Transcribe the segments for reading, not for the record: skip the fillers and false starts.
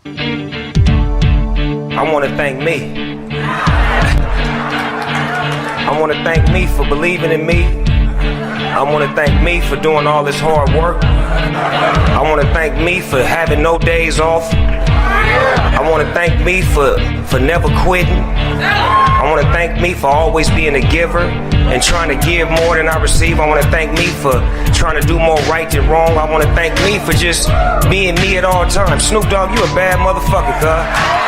I want to thank me. I want to thank me for believing in me. I want to thank me for doing all this hard work. I want to thank me for having no days off. I want to thank me for never quitting. I want to thank me for always being a giver and trying to give more than I receive. I want to thank me for trying to do more right than wrong. I want to thank me for just being me at all times. Snoop Dogg, you a bad motherfucker, cuz.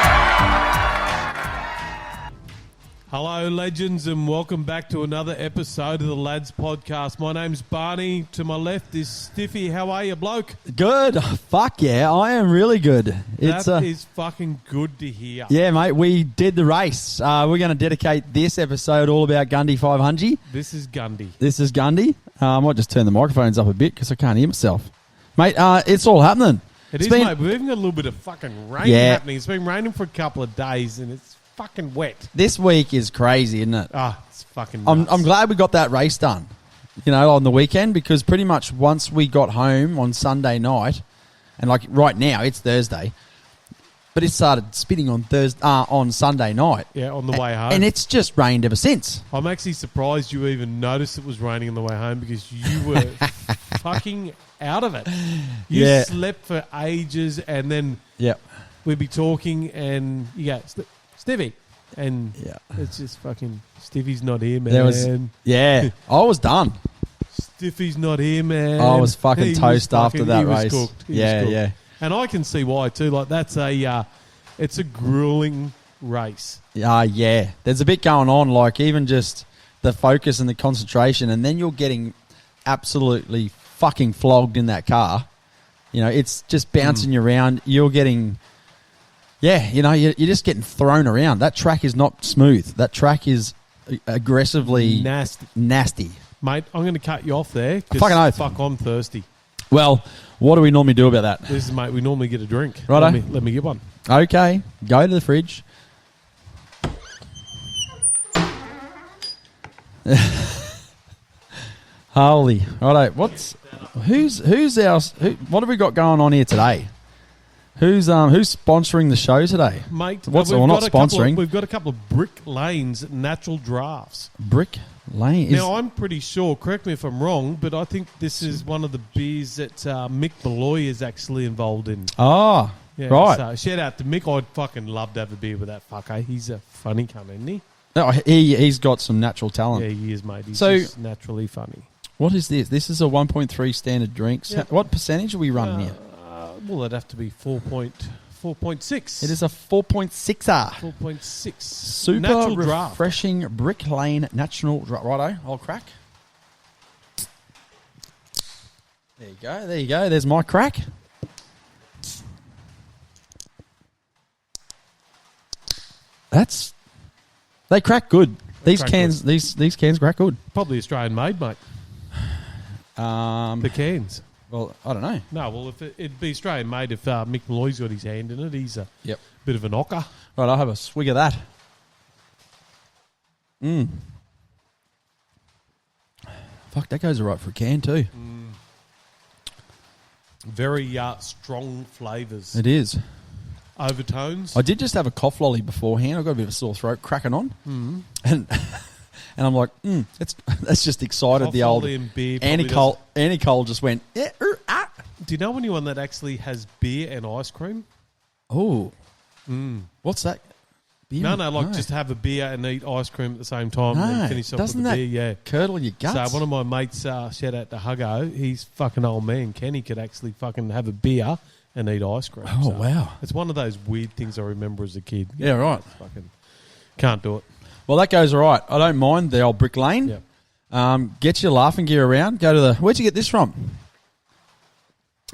Hello, legends, and welcome back to another episode of the Lads Podcast. My name's Barney. To my left is Stiffy. How are you, bloke? Good. Fuck yeah, I am really good. That is fucking good to hear. Yeah, mate, we did the race. We're going to dedicate this episode all about Gundy 500. This is Gundy. This is Gundy. I might just turn the microphones up a bit because I can't hear myself. Mate, it's all happening. It's been, mate. We've even got a little bit of fucking rain happening. It's been raining for a couple of days, and it's fucking wet. This week is crazy, isn't it? It's fucking nuts. I'm glad we got that race done, on the weekend, because pretty much once we got home on Sunday night, and like right now it's Thursday, but it started spitting on Sunday night. Yeah, on the way home. And it's just rained ever since. I'm actually surprised you even noticed it was raining on the way home because you were fucking out of it. You slept for ages, and then we'd be talking and you go, Stiffy. And it's just fucking, Stiffy's not here, man. I was done. Stiffy's not here, man. I was fucking toast after that race. Yeah. And I can see why too. Like it's a grueling race. Yeah. There's a bit going on, like even just the focus and the concentration, and then you're getting absolutely fucking flogged in that car. It's just bouncing you around. You're getting... Yeah, you're just getting thrown around. That track is not smooth. That track is aggressively nasty. Mate, I'm going to cut you off there. Fucking oath. Fuck, I'm thirsty. Well, what do we normally do about that? Mate, we normally get a drink. Righto. Let me get one. Okay, go to the fridge. Holy. Righto, what have we got going on here today? Who's sponsoring the show today? Mate, not sponsoring. We've got a couple of Brick Lane's natural drafts. Brick Lane? Now, I'm pretty sure, correct me if I'm wrong, but I think this is one of the beers that Mick Malloy is actually involved in. Oh, yeah, right. So shout out to Mick. I'd fucking love to have a beer with that fucker. He's a funny cunt, isn't he? No, he's got some natural talent. Yeah, he is, mate. He's just naturally funny. What is this? This is a 1.3 standard drink. Yep. What percentage are we running here? Well, it'd have to be 4.6. It is a 4.6er. 4.6. Super natural refreshing draft. Brick Lane natural draft. Righto, I'll crack. There you go. There's my crack. They crack good. These cans crack good. Probably Australian made, mate. The cans. Well, I don't know. No, well, if it'd be Australian made if Mick Malloy's got his hand in it. He's a bit of a knocker. Right, I'll have a swig of that. Fuck, that goes all right for a can too. Very strong flavours. It is. Overtones. I did just have a cough lolly beforehand. I've got a bit of a sore throat, cracking on. And I'm like, that's just excited. Cough the old and beer Annie Cole just went, Do you know anyone that actually has beer and ice cream? Oh. What's that? Beer? No, just have a beer and eat ice cream at the same time and then finish off with a beer. Yeah. Curdle your guts? So one of my mates, shout out to Huggo, he's fucking old man. Kenny could actually fucking have a beer and eat ice cream. Oh, wow. It's one of those weird things I remember as a kid. Yeah, right. Fucking can't do it. Well, that goes all right. I don't mind the old Brick Lane. Yep. Get your laughing gear around. Go to where'd you get this from?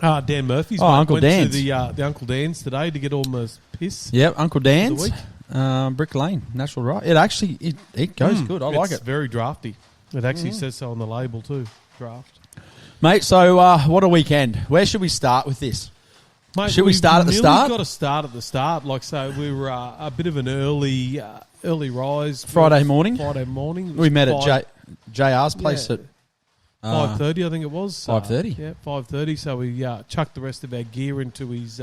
Dan Murphy's. Uncle Dan's. Went to the Uncle Dan's today to get all my piss. Yep, Uncle Dan's. Brick Lane, natural right. It goes good. I like it. It's very drafty. It actually says so on the label too. Draft. Mate, so what a weekend. Where should we start with this? Mate, should we start at the start? We've got to start at the start. Like, so we were a bit of an early rise. Friday morning. We met at JR's place at 5:30, I think it was. 5:30. Yeah, 5:30. So we chucked the rest of our gear into his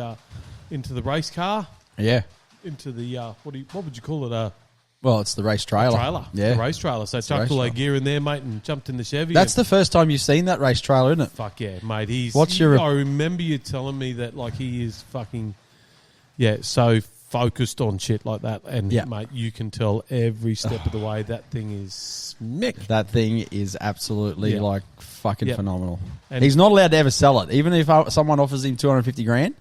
into the race car, Yeah. into the what would you call it? Well, it's the race trailer. Yeah. The race trailer. So chucked all their gear in there, mate, and jumped in the Chevy. That's the first time you've seen that race trailer, isn't it? Fuck yeah, mate. I remember you telling me that like he is fucking so focused on shit like that, and mate, you can tell every step of the way that thing is mick. That thing is absolutely like fucking phenomenal. And he's not allowed to ever sell it, even if someone offers him $250,000.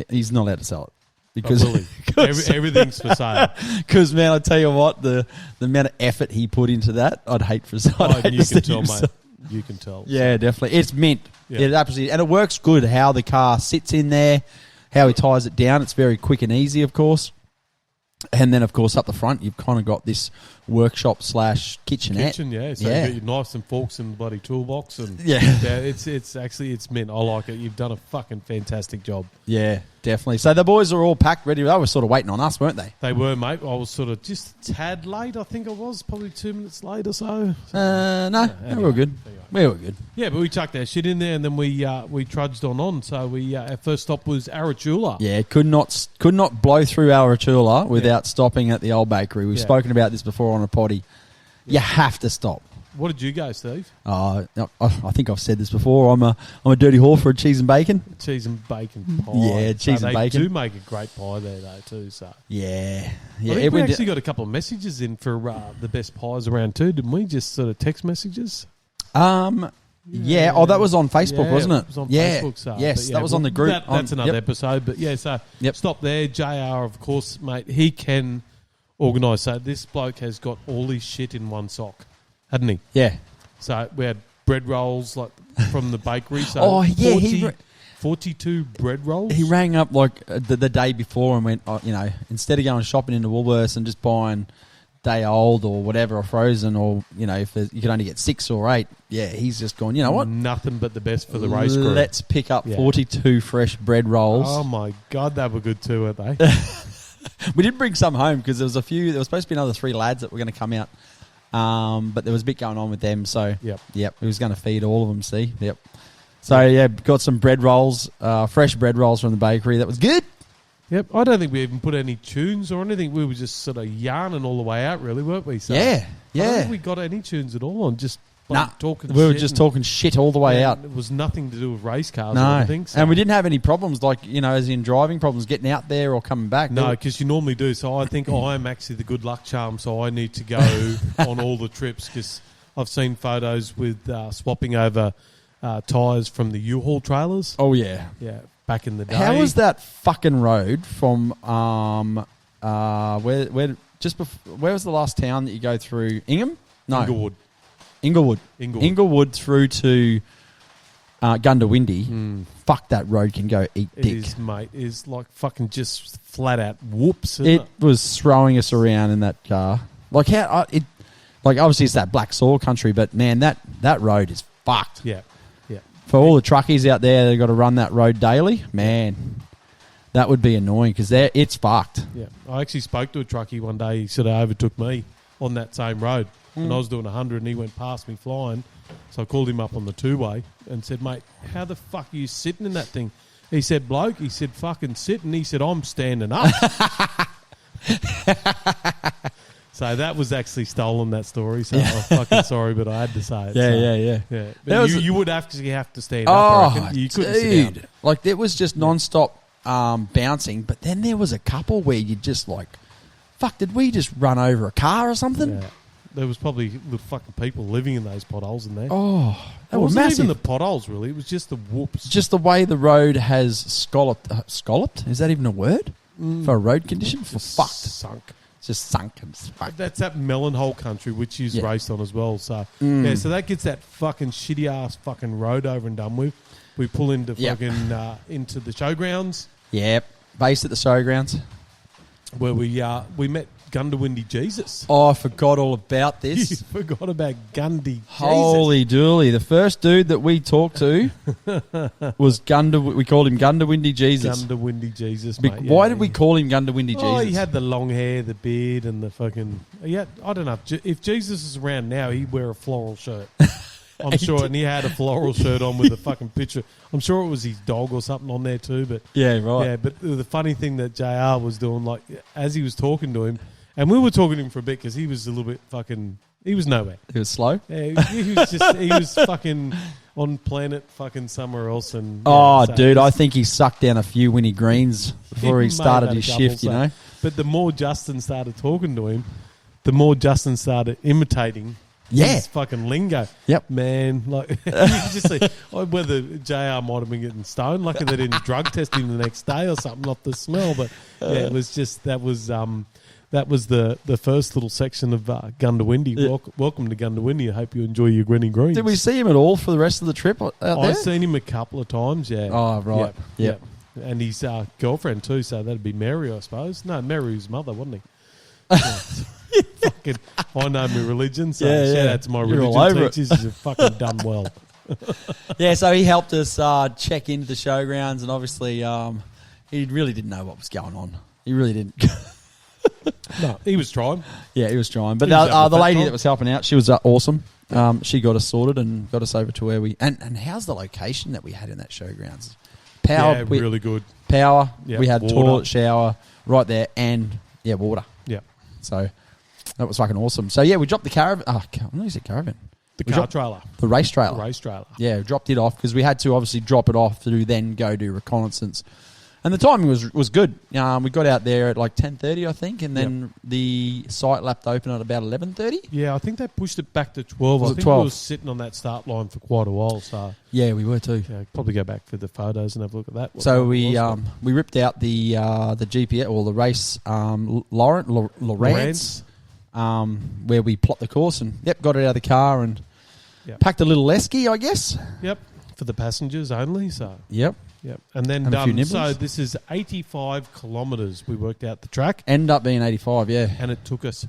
He's not allowed to sell it because everything's for sale. Because man, I tell you what, the amount of effort he put into that, I'd hate for. You can tell, mate. You can tell. Yeah, definitely. It's mint. Yeah. It absolutely, and it works good. How the car sits in there. How he ties it down, it's very quick and easy, of course. And then, of course, up the front, you've kind of got this workshop / kitchenette. Kitchen, yeah. So you got your knives and forks and bloody toolbox, and it's mint. I like it. You've done a fucking fantastic job. Yeah, definitely. So the boys are all packed, ready. They were sort of waiting on us, weren't they? They were, mate. I was sort of just a tad late. I think I was probably 2 minutes late or so. No, we were good. We were good. Yeah, but we chucked our shit in there, and then we trudged on. So our first stop was Arachula. Yeah, could not blow through Arachula without stopping at the old bakery. We've spoken about this before on a potty. You have to stop. What did you go, Steve? I think I've said this before. I'm a dirty whore for a cheese and bacon. Cheese and bacon pie. Yeah, cheese and bacon. They do make a great pie there, though, too. So yeah. I think we actually got a couple of messages in for the best pies around too, didn't we? Just sort of text messages. Yeah. Oh, that was on Facebook, wasn't it? It was on Facebook. So, yes, that was on the group. That's another episode. But yeah, so stop there. JR, of course, mate. He can organise. So this bloke has got all his shit in one sock, hadn't he? Yeah. So we had bread rolls like from the bakery. So 42 bread rolls. He rang up like the day before and went, instead of going shopping into Woolworths and just buying day old or whatever or frozen, or if you could only get 6 or 8, he's just gone, you know what, nothing but the best for the race crew. Let's pick up 42 fresh bread rolls. Oh my god, they were good too, weren't they? We did bring some home because there was supposed to be another 3 lads that were going to come out, but there was a bit going on with them, so we was going to feed all of them. So got some bread rolls, fresh bread rolls from the bakery. That was good. Yep, I don't think we even put any tunes or anything. We were just sort of yarning all the way out, really, weren't we? So I don't think we got any tunes at all on, just talking shit. We were just talking shit all the way out. It was nothing to do with race cars or anything. So. And we didn't have any problems, as in driving problems, getting out there or coming back. No, because you normally do. So I think I'm actually the good luck charm, so I need to go on all the trips because I've seen photos with swapping over tyres from the U-Haul trailers. Oh, yeah. Yeah. Back in the day. How was that fucking road from where was the last town that you go through? Ingham? No. Inglewood through to Goondiwindi. Like that road can go eat dick. It is, mate. It is like fucking just flat out whoops. It was throwing us around in that car. Like how obviously it's that black soil country, but man, that road is fucked. Yeah. For all the truckies out there, they've got to run that road daily. Man, that would be annoying because it's fucked. Yeah, I actually spoke to a truckie one day. He sort of overtook me on that same road, and I was doing 100, and he went past me flying. So I called him up on the 2-way and said, "Mate, how the fuck are you sitting in that thing?" He said, "Bloke," he said, "fucking sitting." He said, "I'm standing up." So that was actually stolen, that story. So I'm fucking sorry, but I had to say it. Yeah. But you would actually have to stand up. I reckon. You couldn't sit down. Like, it was just non-stop bouncing, but then there was a couple where you just like, fuck, did we just run over a car or something? Yeah. There was probably the fucking people living in those potholes in there. Oh, they were massive. Even the potholes, really. It was just the whoops. Just the way the road has scalloped? Is that even a word? For a road condition? For fucked. Sunk. Just sunk and fucked. That's that melon hole country, which is raced on as well. So so that gets that fucking shitty ass fucking road over and done with. We pull into fucking into the showgrounds. Yep, based at the showgrounds where we met Goondiwindi Jesus. Oh, I forgot all about this. You forgot about Gundy. Holy dooly. The first dude that we talked to was we called him Goondiwindi Jesus. Goondiwindi Jesus, mate. Why did we call him Goondiwindi Jesus? Oh, he had the long hair, the beard, and the fucking... Yeah, I don't know. If Jesus is around now, he'd wear a floral shirt. I'm sure, and he had a floral shirt on with a fucking picture. I'm sure it was his dog or something on there too. But Yeah, right. yeah, but the funny thing that JR was doing, like as he was talking to him, and we were talking to him for a bit because he was a little bit fucking. He was nowhere. He was slow. Yeah, he was fucking on planet fucking somewhere else. And Oh, dude, I think he sucked down a few Winnie Greens before he started his shift, you know? But the more Justin started talking to him, the more Justin started imitating his fucking lingo. Yep. Man, like, you could just see whether JR might have been getting stoned. Lucky they didn't drug test him the next day or something off the smell. But yeah, it was just, that was the first little section of Goondiwindi. Yeah. Welcome to Goondiwindi. I hope you enjoy your Grinny Greens. Did we see him at all for the rest of the trip out there? I've seen him a couple of times, yeah. Oh, right. Yep. And his girlfriend too, so that'd be Mary, I suppose. No, Mary's mother, wasn't he? Fucking, I know my religion, so shout out to my religion teachers. You've fucking done well. Yeah, so he helped us check into the showgrounds, and obviously he really didn't know what was going on. He really didn't. No, he was trying. Yeah, he was trying. But He was the lady time. that was helping out, she was awesome. She got us sorted and got us over to where we... And how's the location that we had in that showgrounds? Power. Yeah, really good. Power. Yep, We had water. toilet, shower right there, and, water. Yeah. So that was fucking awesome. So, yeah, we dropped the caravan. I don't know, is it caravan? The We car dropped trailer. The race trailer. The race trailer. Yeah, dropped it off because we had to obviously drop it off to then go do reconnaissance. And the timing was good. We got out there at like 10:30, I think, and then the site lapped open at about 11:30. Yeah, I think they pushed it back to 12. Was I it think 12? we were sitting on that start line for quite a while, so Yeah, we were too. yeah, probably go back for the photos and have a look at that. So we ripped out the GPS or the race Lawrence, where we plot the course and got it out of the car and packed a little esky, I guess. Yep, for the passengers only. So Yep. and then And a few nibbles. so this is 85 kilometres. We worked out the track, Ended up being 85. Yeah. and it took us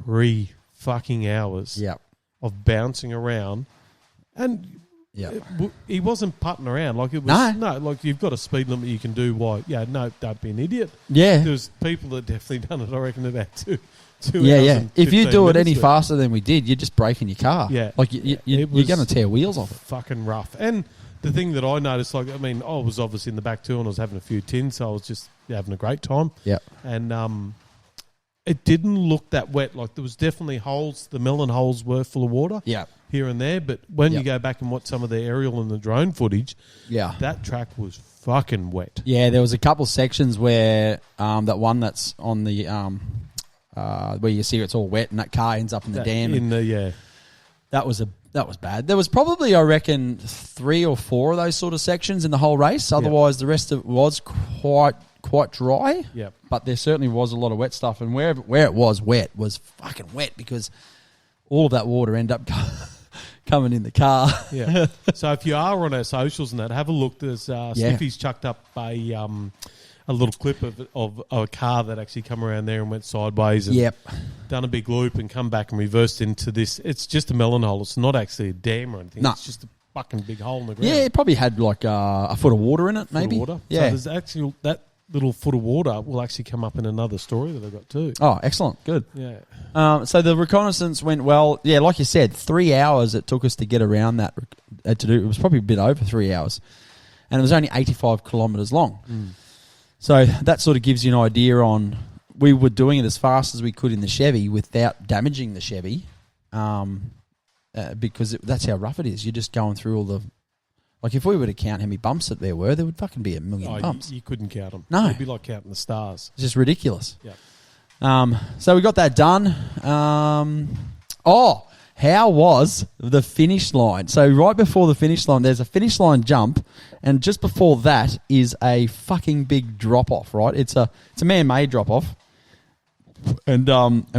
3 fucking hours Yep. of bouncing around, and Yeah. he wasn't putting around like it was. No. Like you've got a speed limit you can do. Why? Yeah, no, don't be an idiot. Yeah. There's people that definitely done it. I reckon about two Yeah, hours yeah. and If you 15 do it minutes any to faster than we did, you're just breaking your car. Yeah. Like you're was- going to tear wheels off it. fucking rough. And the thing that I noticed, like, I mean, I was obviously in the back too, and I was having a few tins, so I was just having a great time. Yeah. And it didn't look that wet. Like there was definitely holes. The melon holes were full of water. Yeah. Here and there, but when Yep. you go back and watch some of the aerial and the drone footage, Yeah. that track was fucking wet. Yeah, there was a couple sections where that one that's on the where you see it's all wet and that car ends up in the dam. That was bad. There was probably, I reckon, 3 or 4 of those sort of sections in the whole race. Otherwise, the rest of it was quite dry. Yep. But there certainly was a lot of wet stuff, and where it was wet was fucking wet because all of that water ended up coming in the car. Yeah. So if you are on our socials and that, have a look. There's Stiffy's chucked up a little clip of a car that actually come around there and went sideways and done a big loop and come back and reversed into this. It's just a melon hole. It's not actually a dam or anything. No. It's just a fucking big hole in the ground. Yeah, it probably had like a foot of water in it, maybe. Foot of water. Yeah. So there's actually that little foot of water will actually come up in another story that I've got too. Oh, excellent. Good. Yeah. So the reconnaissance went well. Yeah, like you said, 3 hours it took us to get around that to do. It was probably a bit over 3 hours. And it was only 85 kilometres long. Mm. So that sort of gives you an idea on... We were doing it as fast as we could in the Chevy without damaging the Chevy because that's how rough it is. You're just going through all the... Like, if we were to count how many bumps that there would fucking be a million bumps. You couldn't count them. No. It'd be like counting the stars. It's just ridiculous. Yeah. So we got that done. How was the finish line? So right before the finish line, there's a finish line jump, and just before that is a fucking big drop off. Right? It's a man-made drop off, and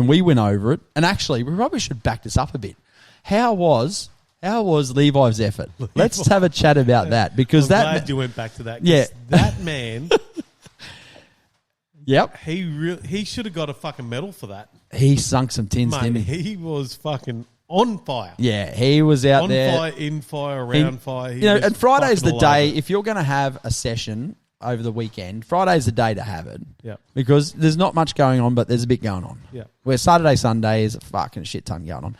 we went over it. And actually, we probably should back this up a bit. How was Levi's effort? Let's have a chat about that because I'm glad you went back to that. 'Cause Yeah. that man. Yep. He should have got a fucking medal for that. He sunk some tins, Mate, didn't he? he was fucking on fire. Yeah, he was out On there. fire, in fire, around fire. He You know, was and Friday's fucking the all day, over it. if you're going to have a session over the weekend, Friday's the day to have it. Yeah. Because there's not much going on, but there's a bit going on. Yeah. Where Saturday, Sunday is a fucking shit ton going on.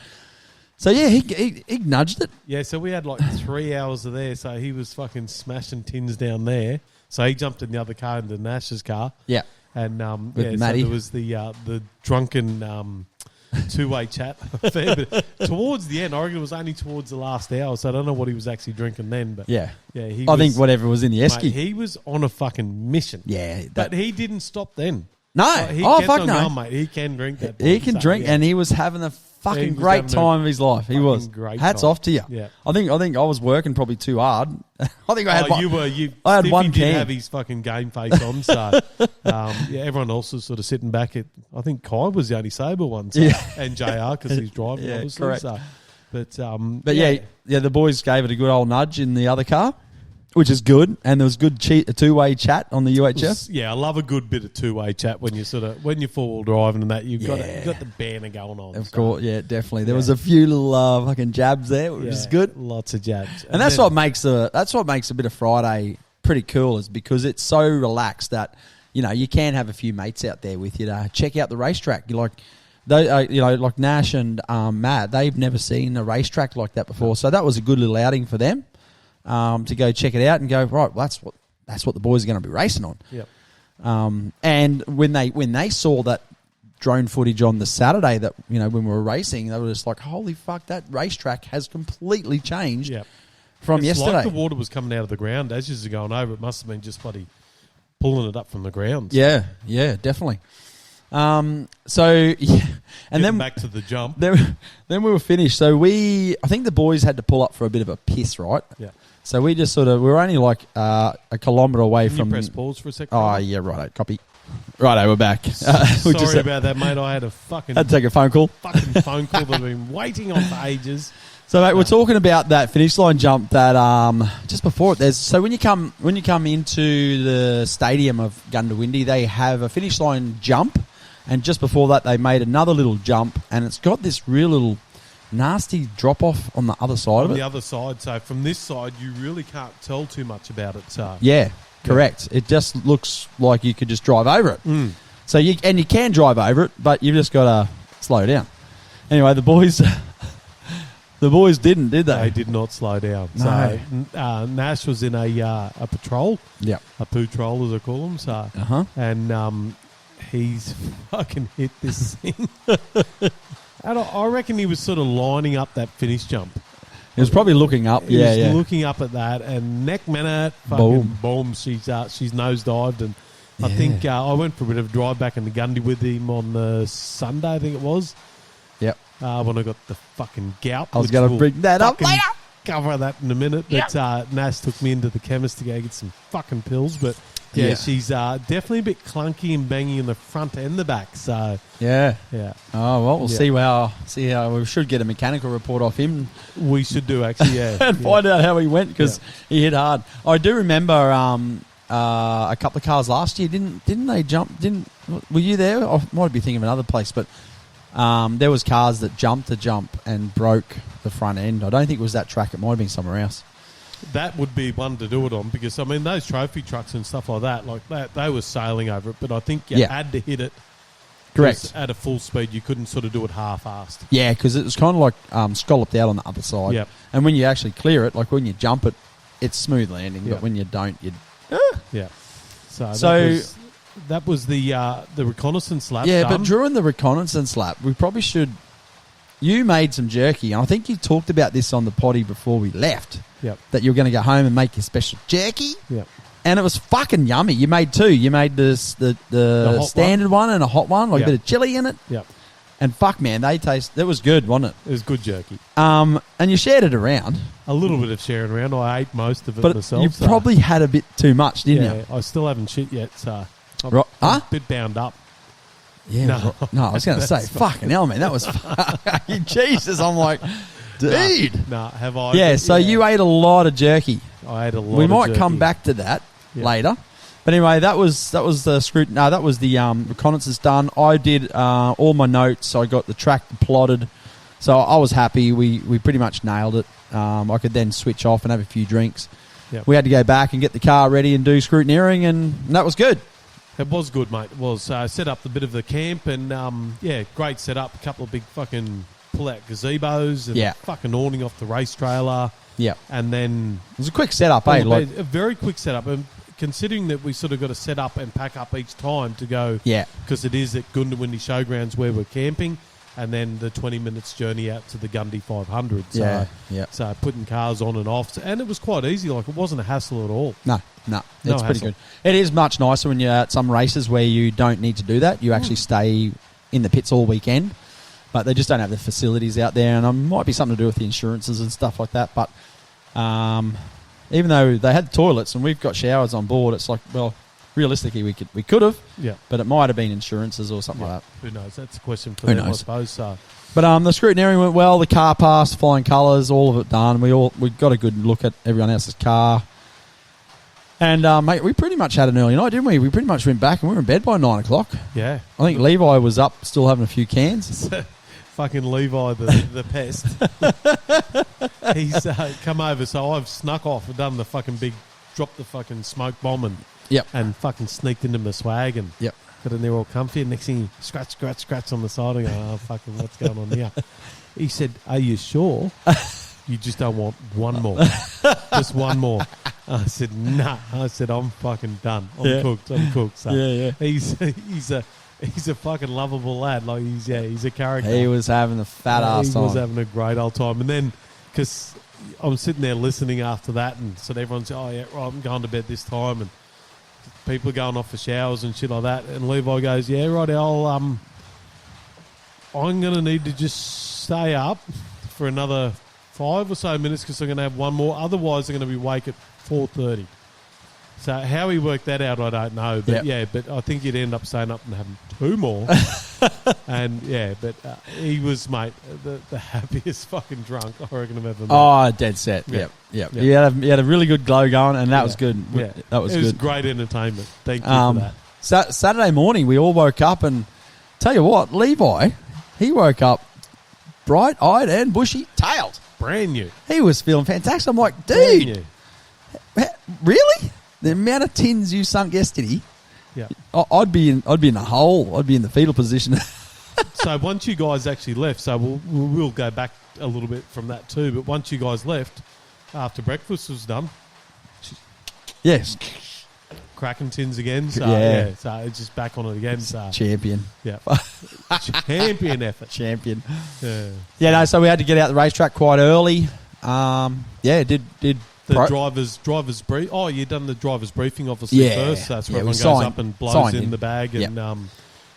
So, yeah, he nudged it. Yeah, so we had like 3 hours of there, so he was fucking smashing tins down there. So he jumped in the other car, into Nash's car. Yeah. And With so Matty. there was the drunken two-way chat affair. But towards the end, I reckon it was only towards the last hour, so I don't know what he was actually drinking then. But Yeah. I think whatever was in the esky. Mate, he was on a fucking mission. Yeah. But he didn't stop then. No. He Fuck kept on no. going, mate. He can drink that. He can drink, and he was having a fucking He was great having a time of his life. He was. great Hats time. off to you. Yeah. I think I was working probably too hard. I think I had one. I had Stiffy one did can. have his fucking game face on, so everyone else was sort of sitting back. I think Kai was the only sober one, so, and JR because he's driving, Yeah, obviously. correct. So, but the boys gave it a good old nudge in the other car, which is good, and there was good two-way chat on the UHF. Yeah, I love a good bit of two-way chat when you're four-wheel driving and that you've got the banner going on. Of course, yeah, definitely. There was a few little fucking jabs there, which is good. Lots of jabs, and that's what makes a bit of Friday pretty cool, is because it's so relaxed that you can have a few mates out there with you to check out the racetrack. You like. Like Nash and Matt, they've never seen a racetrack like that before, so that was a good little outing for them. To go check it out and go, right, well, that's what the boys are going to be racing on. Yep. And when they saw that drone footage on the Saturday that when we were racing, they were just like, holy fuck, that racetrack has completely changed from yesterday. Like the water was coming out of the ground as you were going over. It must have been just bloody pulling it up from the ground. Yeah, definitely. And then back to the jump. Then we were finished. So I think the boys had to pull up for a bit of a piss, right? Yeah. So we just we were only like a kilometre away Can from. you press pause for a second? Oh yeah, righto, copy. Righto, we're back. Sorry about that, mate. I had to take a phone call. Fucking phone call that I've been waiting on for ages. So, mate, we're talking about that finish line jump that just before it. So when you come into the stadium of Goondiwindi, they have a finish line jump, and just before that, they made another little jump, and it's got this real little nasty drop off on the other side of it. On the other side, so from this side, you really can't tell too much about it. So yeah, correct. It just looks like you could just drive over it. Mm. So you can drive over it, but you've just got to slow down. Anyway, the boys. The boys didn't, did they? They did not slow down. No. So Nash was in a patrol. Yeah. A patrol, as I call them. So, and he's fucking hit this thing. And I reckon he was sort of lining up that finish jump. He was probably looking up. He was looking up at that, and neck minute, fucking boom. She's nosedived, and I think I went for a bit of a drive back in the Gundy with him on the Sunday, I think it was. Yep. When I got the fucking gout. I was going to bring that up later. Cover that in a minute. But Nash took me into the chemist to go get some fucking pills. But she's definitely a bit clunky and bangy in the front and the back. So yeah. Oh well, we'll see how we should get a mechanical report off him. We should do actually, yeah, and find out how he went because he hit hard. I do remember a couple of cars last year. Didn't they jump? Were you there? I might be thinking of another place, but. There was cars that jumped the jump and broke the front end. I don't think it was that track. It might have been somewhere else. That would be one to do it on because, I mean, those trophy trucks and stuff like that, they were sailing over it, but I think you had to hit it. Correct. At a full speed, you couldn't sort of do it half-assed. Yeah, because it was kind of like scalloped out on the other side. Yep. And when you actually clear it, like when you jump it, it's smooth landing, but when you don't, you... Yeah. So that was the reconnaissance lap. Yeah, but during the reconnaissance lap, we probably should... You made some jerky, and I think you talked about this on the potty before we left. Yep. That you were going to go home and make your special jerky. Yep. And it was fucking yummy. You made two. You made the standard one and a hot one, like a bit of chili in it. Yep. And fuck, man, that was good, wasn't it? It was good jerky. And you shared it around. A little bit of sharing around. I ate most of it myself. You probably had a bit too much, didn't you? I still haven't shit yet, so I'm a bit bound up. Yeah, no, I was going to say, fucking hell, man, that was Jesus. I'm like, dude. Have I? Yeah, so you ate a lot of jerky. I ate a lot. We of might jerky. come back to that later. But anyway, that was the scrutiny. No, that was the reconnaissance done. I did all my notes. I got the track plotted, so I was happy. We pretty much nailed it. I could then switch off and have a few drinks. Yep. We had to go back and get the car ready and do scrutineering, and that was good. It was good, mate. It was set up a bit of the camp, and great setup. A couple of big fucking pull out gazebos and fucking awning off the race trailer. Yeah. And then... It was a quick setup, eh? A very quick setup. And considering that we sort of got to set up and pack up each time to go... Yeah. Because it is at Goondiwindi Showgrounds where we're camping, and then the 20 minutes journey out to the Gundy 500. So, so putting cars on and off. And it was quite easy. Like, it wasn't a hassle at all. No. It's pretty good. It is much nicer when you're at some races where you don't need to do that. You actually stay in the pits all weekend. But they just don't have the facilities out there, and it might be something to do with the insurances and stuff like that. But even though they had toilets and we've got showers on board, it's like, well, realistically we could have, but it might have been insurances or something like that. Who knows? That's a question for them, I suppose. So. But the scrutineering went well. The car passed, flying colours, all of it done. We got a good look at everyone else's car. And, mate, we pretty much had an early night, didn't we? We pretty much went back and we were in bed by 9 o'clock. Yeah. I think Levi was up still having a few cans. Fucking Levi, the pest. He's come over, so I've snuck off and done the fucking dropped the fucking smoke bomb and fucking sneaked into my swag and got in there all comfy. And next thing, scratch on the side. I go, oh, fucking, what's going on here? He said, are you sure? You just don't want one more. Just one more. I said, nah. I said, I'm fucking done. I'm cooked. So he's a fucking lovable lad. Like he's a character. He was having a fat ass time. He was having a great old time. And then, because I'm sitting there listening after that, and so everyone's, oh yeah, right, I'm going to bed this time, and people are going off for showers and shit like that. And Levi goes, yeah, right, I'm gonna need to just stay up for another 5 or so minutes because I'm going to have one more. Otherwise, I'm going to be awake at 4:30. So how he worked that out, I don't know. But but I think he'd end up staying up and having 2 more. And he was, mate, the happiest fucking drunk I reckon I've ever met. Oh, dead set. Yep. He had a really good glow going, and that was good. Yeah. That was good. It was great entertainment. Thank you for that. Saturday morning, we all woke up, and tell you what, Levi, he woke up bright-eyed and bushy-tailed. Brand new. He was feeling fantastic. I'm like, dude, really? The amount of tins you sunk yesterday, I'd be in the hole. I'd be in the fetal position. So once you guys actually left, so we'll go back a little bit from that too. But once you guys left, after breakfast was done, yes, cracking tins again. So so it's just back on it again. So champion, champion effort, champion. No. So we had to get out the racetrack quite early. Did. The driver's brief. Oh, you done the driver's briefing obviously first. That's where everyone goes up and blows in the bag, and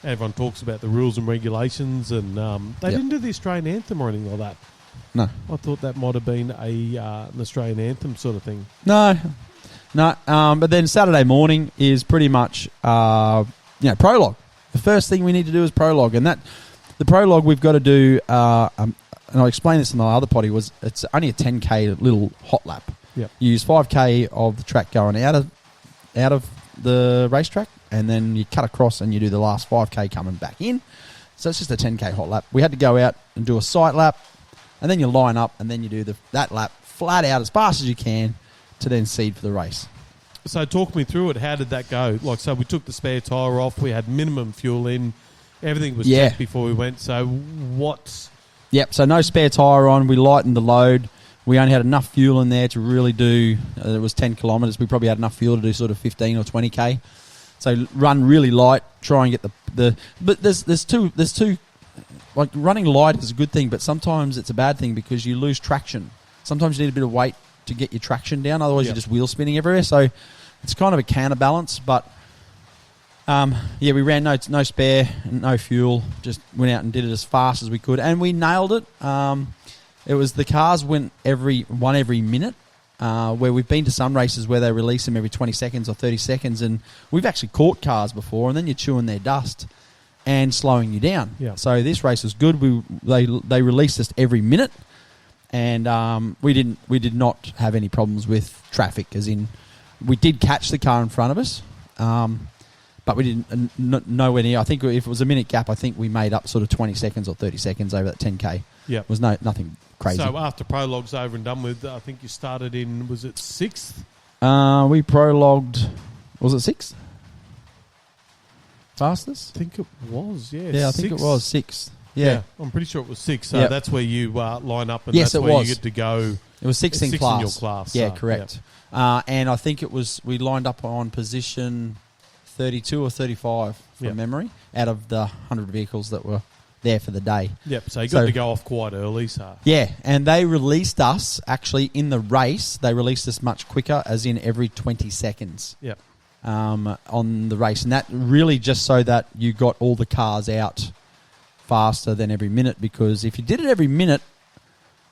everyone talks about the rules and regulations. And they didn't do the Australian anthem or anything like that. No, I thought that might have been an Australian anthem sort of thing. No. But then Saturday morning is pretty much prologue. The first thing we need to do is prologue, and the prologue we've got to do. And I explained this in my other potty. It's only a 10k little hot lap. Yep. You use 5k of the track going out of the racetrack, and then you cut across and you do the last 5k coming back in. So it's just a 10k hot lap. We had to go out and do a sight lap, and then you line up, and then you do that lap flat out as fast as you can to then seed for the race. So talk me through it. How did that go? Like, so we took the spare tyre off. We had minimum fuel in. Everything was checked before we went. So what? Yep. So no spare tyre on. We lightened the load. We only had enough fuel in there to really do, it was 10 kilometres. We probably had enough fuel to do sort of 15 or 20k. So run really light, try and get but there's two, like running light is a good thing, but sometimes it's a bad thing because you lose traction. Sometimes you need a bit of weight to get your traction down, otherwise you're just wheel spinning everywhere. So it's kind of a counterbalance, but we ran no spare, no fuel, just went out and did it as fast as we could, and we nailed it. It was the cars went every minute, where we've been to some races where they release them every 20 seconds or 30 seconds, and we've actually caught cars before, and then you're chewing their dust and slowing you down. Yeah. So this race was good. They released us every minute, and we did not have any problems with traffic, as in we did catch the car in front of us, but we didn't nowhere near. I think if it was a minute gap, I think we made up sort of 20 seconds or 30 seconds over that 10k. Yeah, was nothing crazy. So after prologue's over and done with, I think you started in, was it 6th? We prologued, was it 6th? Fastest? I think it was, yeah. Yeah, I think it was 6th. Yeah. I'm pretty sure it was 6. So Yep. that's where you line up, and Yes, that's it where was. you get to go. It was 6 in Six class. in your class, Yeah, so, correct. And I think we lined up on position 32 or 35 from Yep. memory out of the 100 vehicles that were there for the day. Yep, so you got to go off quite early. So Yeah, and they released us, actually, in the race, they released us much quicker, as in every 20 seconds Yep. on the race. And that really just so that you got all the cars out faster than every minute, because if you did it every minute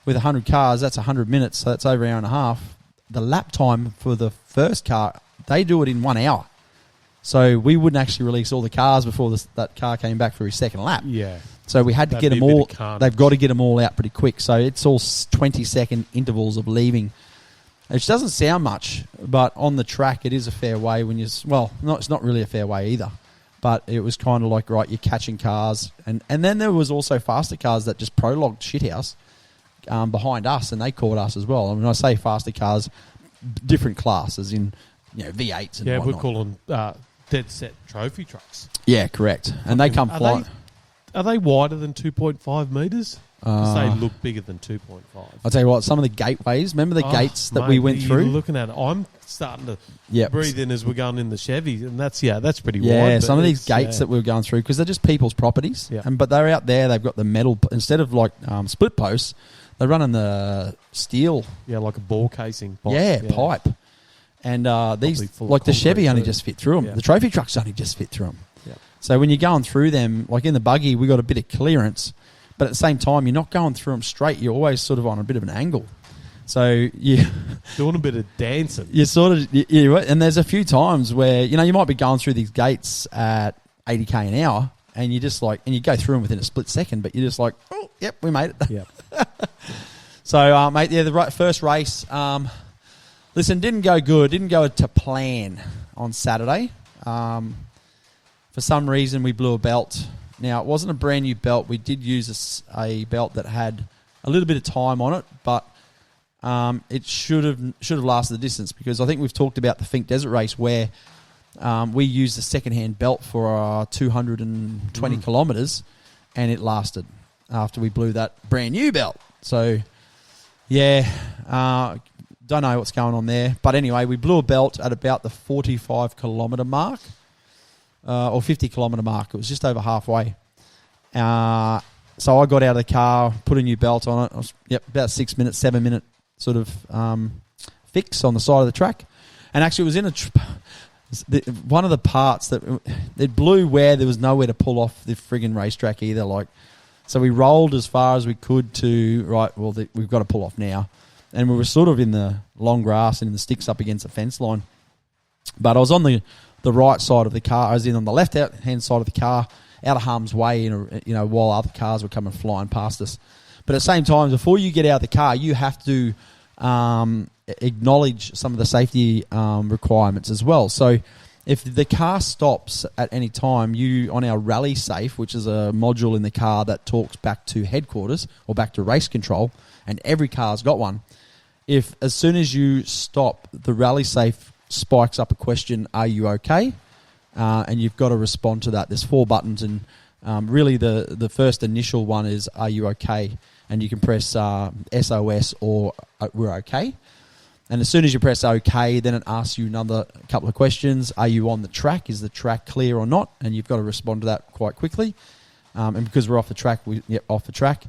with 100 cars, that's 100 minutes, so that's over an hour and a half. The lap time for the first car, they do it in 1 hour. So we wouldn't actually release all the cars before that car came back for his second lap. Yeah. So we had to That'd get be them a bit all. of carnage. They've got to get them all out pretty quick. So it's all 20-second intervals of leaving, which doesn't sound much, but on the track it is a fair way. It's not really a fair way either. But it was kind of like, right, you're catching cars, and then there was also faster cars that just prologued shithouse behind us, and they caught us as well. I mean, I say faster cars, different classes in V8s and whatnot. We're calling dead set trophy trucks. Yeah, correct. And they come flying. Are they wider than 2.5 metres? Because they look bigger than 2.5. I'll tell you what, some of the gateways, remember the gates that we went through? You're looking at it. I'm starting to breathe in as we're going in the Chevy, and that's pretty wide. Yeah, some of these gates that we were going through, because they're just people's properties. Yeah. But they're out there, they've got the metal, instead of like split posts, they're running the steel. Yeah, like a ball casing pipe. Yeah, pipe. And these, full of like the Chevy concrete only too. just fit through them. Yeah. The trophy trucks only just fit through them. Yeah. So when you're going through them, like in the buggy, we got a bit of clearance, but at the same time, you're not going through them straight. You're always sort of on a bit of an angle. So you doing a bit of dancing. You sort of, and there's a few times where you might be going through these gates at 80k an hour, and you just like, and you go through them within a split second, but you're just like, oh, yep, we made it. Yeah. So, mate, the first race. Listen, didn't go good. Didn't go to plan on Saturday. For some reason, we blew a belt. Now, it wasn't a brand new belt. We did use a belt that had a little bit of time on it, but it should have lasted the distance, because I think we've talked about the Fink Desert Race where we used a second-hand belt for our 220 kilometres, and it lasted after we blew that brand new belt. So, yeah, don't know what's going on there. But anyway, we blew a belt at about the 45-kilometre mark, or 50-kilometre mark. It was just over halfway. So I got out of the car, put a new belt on it. I was, about 6 minutes, 7 minute sort of fix on the side of the track. And actually it was in one of the parts that it blew where there was nowhere to pull off the friggin' racetrack either. So we rolled as far as we could to, we've got to pull off now. And we were sort of in the long grass and in the sticks up against the fence line. But I was on the right side of the car. I was on the left-hand side of the car, out of harm's way, while other cars were coming flying past us. But at the same time, before you get out of the car, you have to acknowledge some of the safety requirements as well. So if the car stops at any time, on our rally safe, which is a module in the car that talks back to headquarters or back to race control, and every car's got one, if as soon as you stop, the rally safe spikes up a question, are you okay? And you've got to respond to that. There's 4 buttons, and really the first initial one is, are you okay? And you can press SOS or we're okay. And as soon as you press OK, then it asks you another couple of questions. Are you on the track? Is the track clear or not? And you've got to respond to that quite quickly. And because we're off the track, off the track.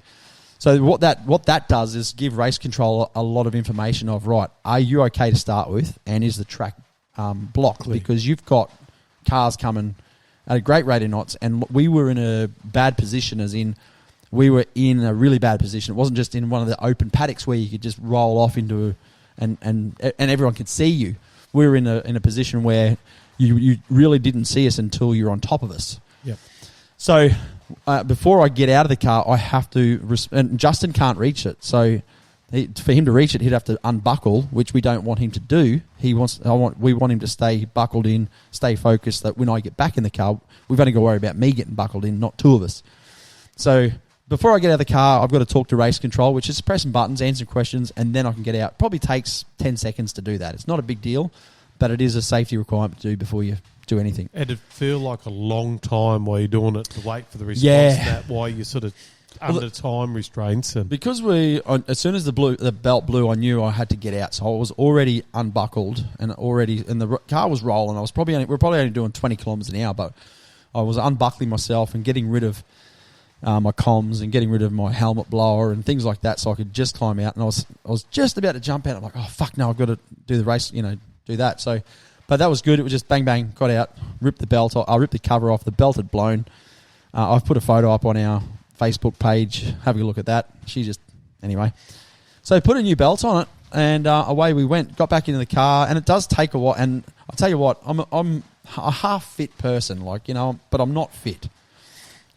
So what that does is give race control a lot of information of, right, are you okay to start with? And is the track blocked? Because you've got cars coming at a great rate of knots, and we were in a bad position, as in we were in a really bad position. It wasn't just in one of the open paddocks where you could just roll off into and everyone could see you. We were in a position where you really didn't see us until you're on top of us. Yep. So before I get out of the car, I have to and Justin can't reach it. So for him to reach it, he'd have to unbuckle, which we don't want him to do. We want him to stay buckled in, stay focused, that when I get back in the car, we've only got to worry about me getting buckled in, not 2 of us. So before I get out of the car, I've got to talk to race control, which is pressing buttons, answering questions, and then I can get out. Probably takes 10 seconds to do that. It's not a big deal, but it is a safety requirement to do before you do anything. It'd feel like a long time while you're doing it to wait for the response. Yeah. That why you're sort of under time restraints. And Because as soon as the belt blew, I knew I had to get out. So I was already unbuckled and the car was rolling. We're probably only doing 20 kilometers an hour, but I was unbuckling myself and getting rid of my comms and getting rid of my helmet blower and things like that, so I could just climb out. And I was just about to jump out. I'm like, oh fuck no, I've got to do the race, do that. So, but that was good. It was just bang bang, got out, ripped the belt off. I ripped the cover off. The belt had blown. I've put a photo up on our Facebook page. Have a look at that. Anyway. So put a new belt on it, and away we went. Got back into the car, and it does take a while. And I'll tell you what, I'm a half fit person, but I'm not fit.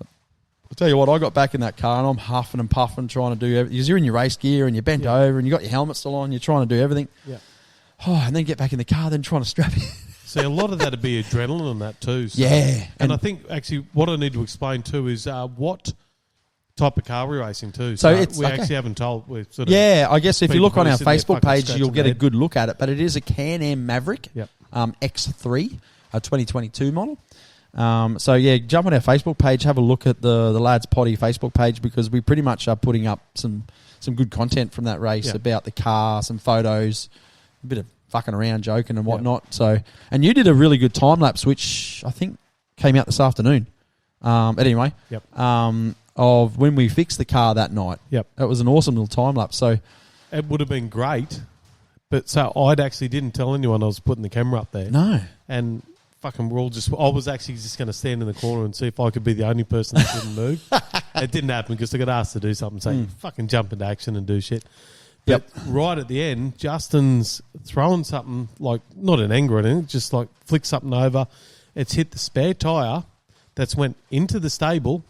I'll tell you what, I got back in that car, and I'm huffing and puffing, trying to do everything. Because you're in your race gear, and you're bent over, and you got your helmet still on. You're trying to do everything. Yeah. Oh, and then get back in the car, then trying to strap it. See, a lot of that would be adrenaline on that too. So. Yeah. And I think actually what I need to explain too is what type of car we're racing too. So we actually haven't told. We're sort of I guess if you look on our Facebook page, you'll get a head. good look at it. But it is a Can-Am Maverick Yep. X3, a 2022 model. Jump on our Facebook page, have a look at the Lads Potty Facebook page, because we pretty much are putting up some good content from that race about the car, some photos, a bit of fucking around, joking and whatnot. Yep. So, and you did a really good time lapse, which I think came out this afternoon. Anyway, of when we fixed the car that night. Yep, it was an awesome little time lapse. So it would have been great, but so I'd actually didn't tell anyone I was putting the camera up there. No, and fucking we're all I was actually just going to stand in the corner and see if I could be the only person that didn't move. It didn't happen because I got asked to do something, so you fucking jump into action and do shit. But right at the end, Justin's throwing something, like, not in anger or anything, just like flick something over. It's hit the spare tyre that's went into the stable,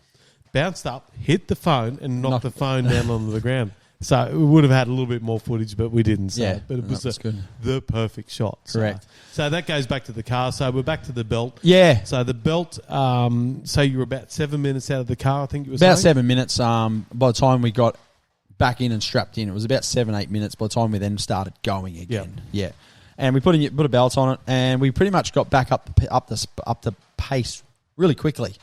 bounced up, hit the phone, and knocked the phone down onto the ground. So we would have had a little bit more footage, but we didn't. So, but it was the perfect shot. Correct. So that goes back to the car. So we're back to the belt. Yeah. So the belt, so you were about 7 minutes out of the car, I think you were about saying? 7 minutes. By the time we got back in and strapped in, it was about 7-8 minutes by the time we then started going again. Yeah. And we put a belt on it, and we pretty much got back up the pace really quickly.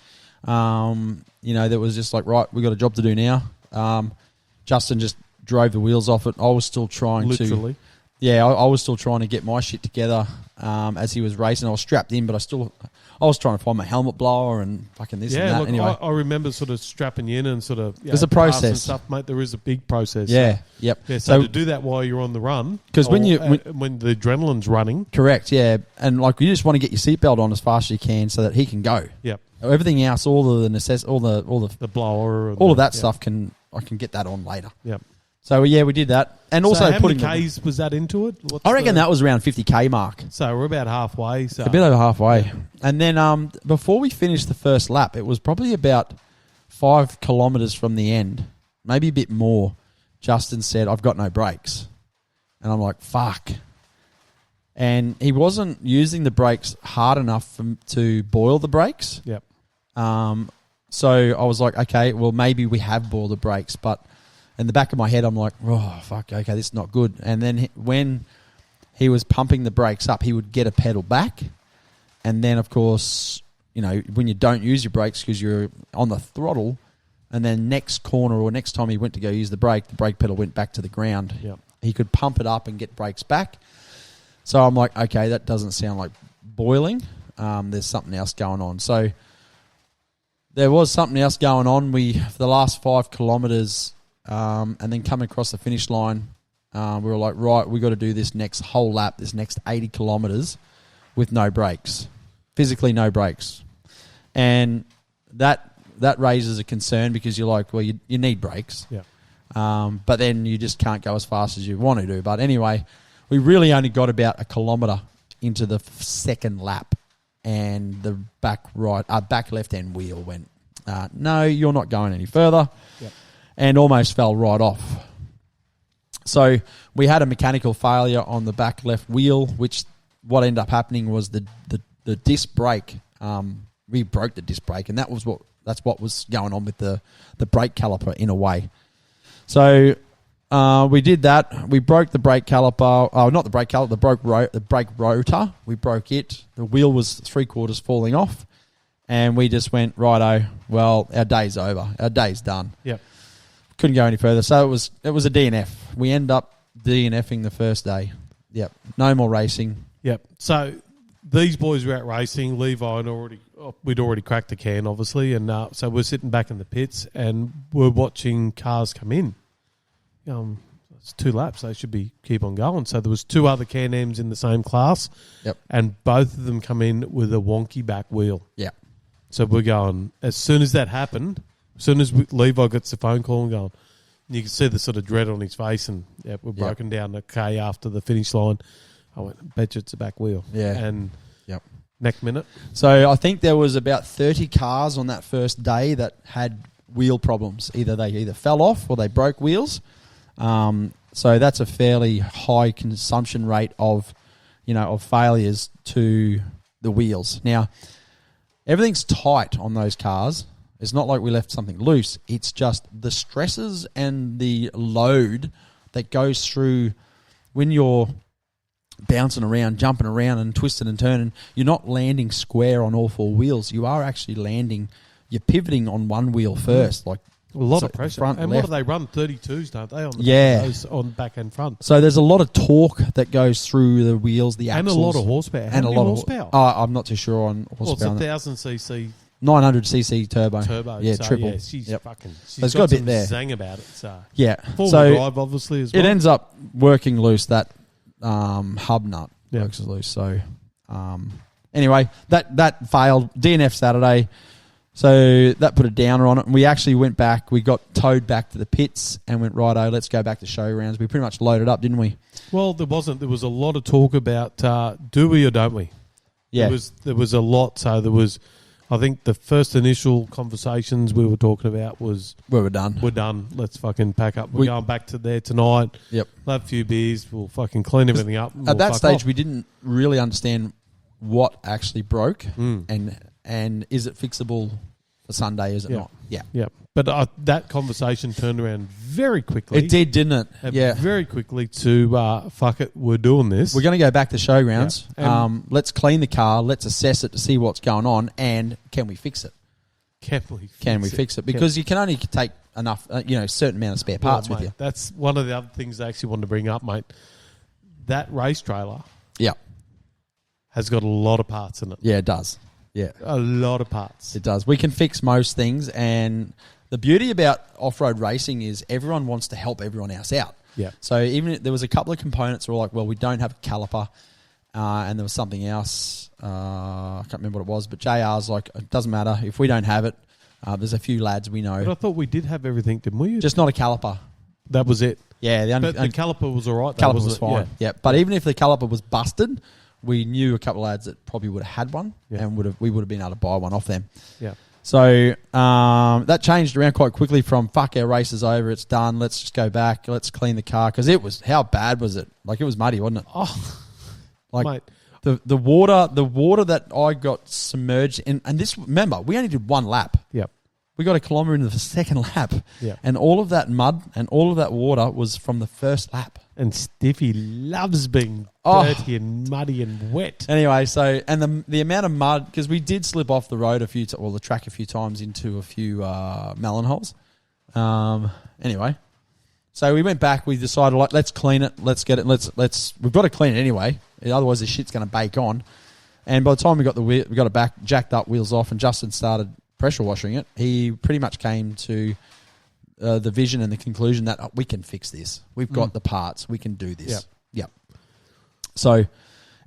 That was just like, right, we got a job to do now. Justin just drove the wheels off it. I was still trying Literally. I was still trying to get my shit together as he was racing. I was strapped in, but I was trying to find my helmet blower and fucking this and that. Look, anyway, I remember sort of strapping you in and sort of... There's a process. And stuff, mate. There is a big process. Yeah, yep. Yeah, so to do that while you're on the run... Because when the adrenaline's running... Correct, yeah. And like you just want to get your seatbelt on as fast as you can so that he can go. Yep. Everything else, all the blower... all of that stuff, I can get that on later. Yep. So, yeah, we did that. And also how many Ks was that into it? I reckon that was around 50K mark. So we're about halfway. So. A bit over halfway. And then before we finished the first lap, it was probably about 5 kilometres from the end, maybe a bit more. Justin said, I've got no brakes. And I'm like, fuck. And he wasn't using the brakes hard enough to boil the brakes. Yep. So I was like, okay, well, maybe we have boiled the brakes, but... In the back of my head, I'm like, oh, fuck, okay, this is not good. And then when he was pumping the brakes up, he would get a pedal back. And then, of course, when you don't use your brakes because you're on the throttle, and then next corner or next time he went to go use the brake pedal went back to the ground. Yep. He could pump it up and get brakes back. So I'm like, okay, that doesn't sound like boiling. There's something else going on. So there was something else going on. For the last 5 kilometres... and then coming across the finish line, we were like, right, we got to do this next whole lap, this next 80 kilometres with no brakes, physically no brakes. And that raises a concern because you're like, well, you need brakes. Yeah. But then you just can't go as fast as you want to do. But anyway, we really only got about a kilometre into the second lap, and the back left-hand wheel went, no, you're not going any further. Yep. And almost fell right off. So we had a mechanical failure on the back left wheel, which what ended up happening was the disc brake. We broke the disc brake, and that's what was going on with the brake caliper in a way. So we did that. We broke the brake caliper. Oh, not the brake caliper. The brake rotor. We broke it. The wheel was 3/4 falling off, and we just went, righto. Well, our day's over. Our day's done. Yep. Couldn't go any further. So it was a DNF. We end up DNFing the first day. Yep. No more racing. Yep. So these boys were out racing. Levi and we'd already cracked the can, obviously, and so we're sitting back in the pits and we're watching cars come in. It's 2 laps. They should keep on going. So there was 2 other Can-Ams in the same class. Yep. And both of them come in with a wonky back wheel. Yeah. So we're going, as soon as that happened, as soon as Levi gets the phone call and going, you can see the sort of dread on his face, and we're broken down the K after the finish line. I went, bet you it's a back wheel. Yeah. And yep. next minute. So I think there was about 30 cars on that first day that had wheel problems. They fell off or they broke wheels. So that's a fairly high consumption rate of failures to the wheels. Now, everything's tight on those cars. It's not like we left something loose. It's just the stresses and the load that goes through when you're bouncing around, jumping around and twisting and turning. You're not landing square on all 4 wheels. You are actually landing, you're pivoting on one wheel first, like a lot of pressure. Front and left. what do they run? 32s, don't they? On back and front. So there's a lot of torque that goes through the wheels, the axles. And a lot of horsepower. And a lot of horsepower. I'm not too sure on horsepower. Well, it's 1,000cc 900cc turbo. Yeah, so, triple. Yeah, she's fucking. She's got a bit there. Zang about it. So yeah. Four-wheel drive, obviously, as well. It ends up working loose. That hub nut works loose. So anyway, that failed. DNF Saturday. So that put a downer on it. And we actually went back. We got towed back to the pits and went, righto, let's go back to show rounds. We pretty much loaded up, didn't we? Well, there wasn't. There was a lot of talk about do we or don't we? Yeah. There was a lot. So there was, I think the first initial conversations we were talking about was... we're done. We're done. Let's fucking pack up. We're going back to there tonight. Yep. We'll have a few beers. We'll fucking clean everything up. At that stage, we didn't really understand what actually broke and is it fixable for Sunday, is it not? Yeah. Yeah. But that conversation turned around very quickly. It did, didn't it? Yeah. Very quickly to, fuck it, we're doing this. We're going to go back to showgrounds. Yeah. Let's clean the car. Let's assess it to see what's going on. And can we fix it? Can we fix it? Because you can only take enough, a certain amount of spare parts with you. That's one of the other things I actually wanted to bring up, mate. That race trailer has got a lot of parts in it. Yeah, it does. Yeah. A lot of parts. It does. We can fix most things, and the beauty about off-road racing is everyone wants to help everyone else out. Yeah. So even there was a couple of components that were like, well, we don't have a caliper, and there was something else. I can't remember what it was, but JR's like, it doesn't matter. If we don't have it, there's a few lads we know. But I thought we did have everything, didn't we? Just not a caliper. That was it. Yeah. But the caliper was all right. Caliper was fine. Yeah. But even if the caliper was busted, we knew a couple of lads that probably would have had one, and we would have been able to buy one off them. Yeah. So that changed around quite quickly from fuck, our race is over, it's done, let's just go back, let's clean the car. Because it was, how bad was it? Like, it was muddy, wasn't it? Oh, like mate. The water that I got submerged in, and this, remember, we only did one lap. Yep. We got a kilometre into the second lap. Yeah. And all of that mud and all of that water was from the first lap. And Stiffy loves being dirty and muddy and wet. Anyway, so, and the amount of mud, because we did slip off the road the track a few times into a few melon holes. Anyway, so we went back, we decided, like, let's clean it, let's get it, we've got to clean it anyway, otherwise the shit's going to bake on. And by the time we got it back, jacked up, wheels off, and Justin started pressure washing it, he pretty much came to the vision and the conclusion that we can fix this. We've got the parts. We can do this. Yep. So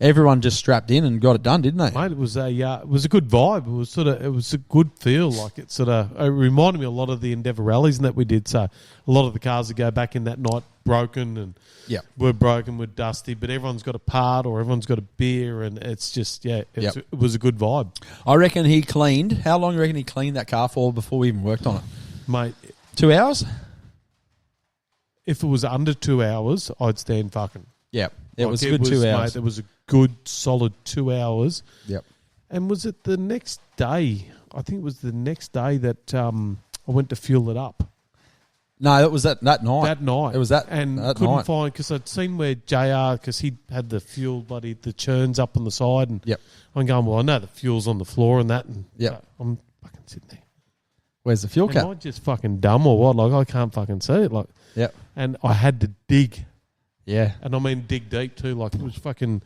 everyone just strapped in and got it done, didn't they? Mate, it was a good vibe. It was a good feel. Like it reminded me a lot of the Endeavour rallies and that we did. So a lot of the cars that go back in that night broken and we're broken, we're dusty, but everyone's got a part or everyone's got a beer, and it's just it was a good vibe. I reckon he cleaned. How long do you reckon he cleaned that car for before we even worked on it, mate? 2 hours? If it was under 2 hours, I'd stand fucking. Yeah, it was a good 2 hours. Mate, it was a good, solid 2 hours. Yep. And was it the next day? I think it was the next day that I went to fuel it up. No, it was that night. That night. It was that and that couldn't night. find because I'd seen where JR because he had the fuel the churns up on the side and Yep. I'm going well I know the fuel's on the floor and that and Yep. I'm fucking sitting there. Where's the fuel cap? Am I just fucking dumb or what? Like I can't fucking see it. Like Yep. and I had to dig. Yeah. And I mean dig deep too. Like it was fucking.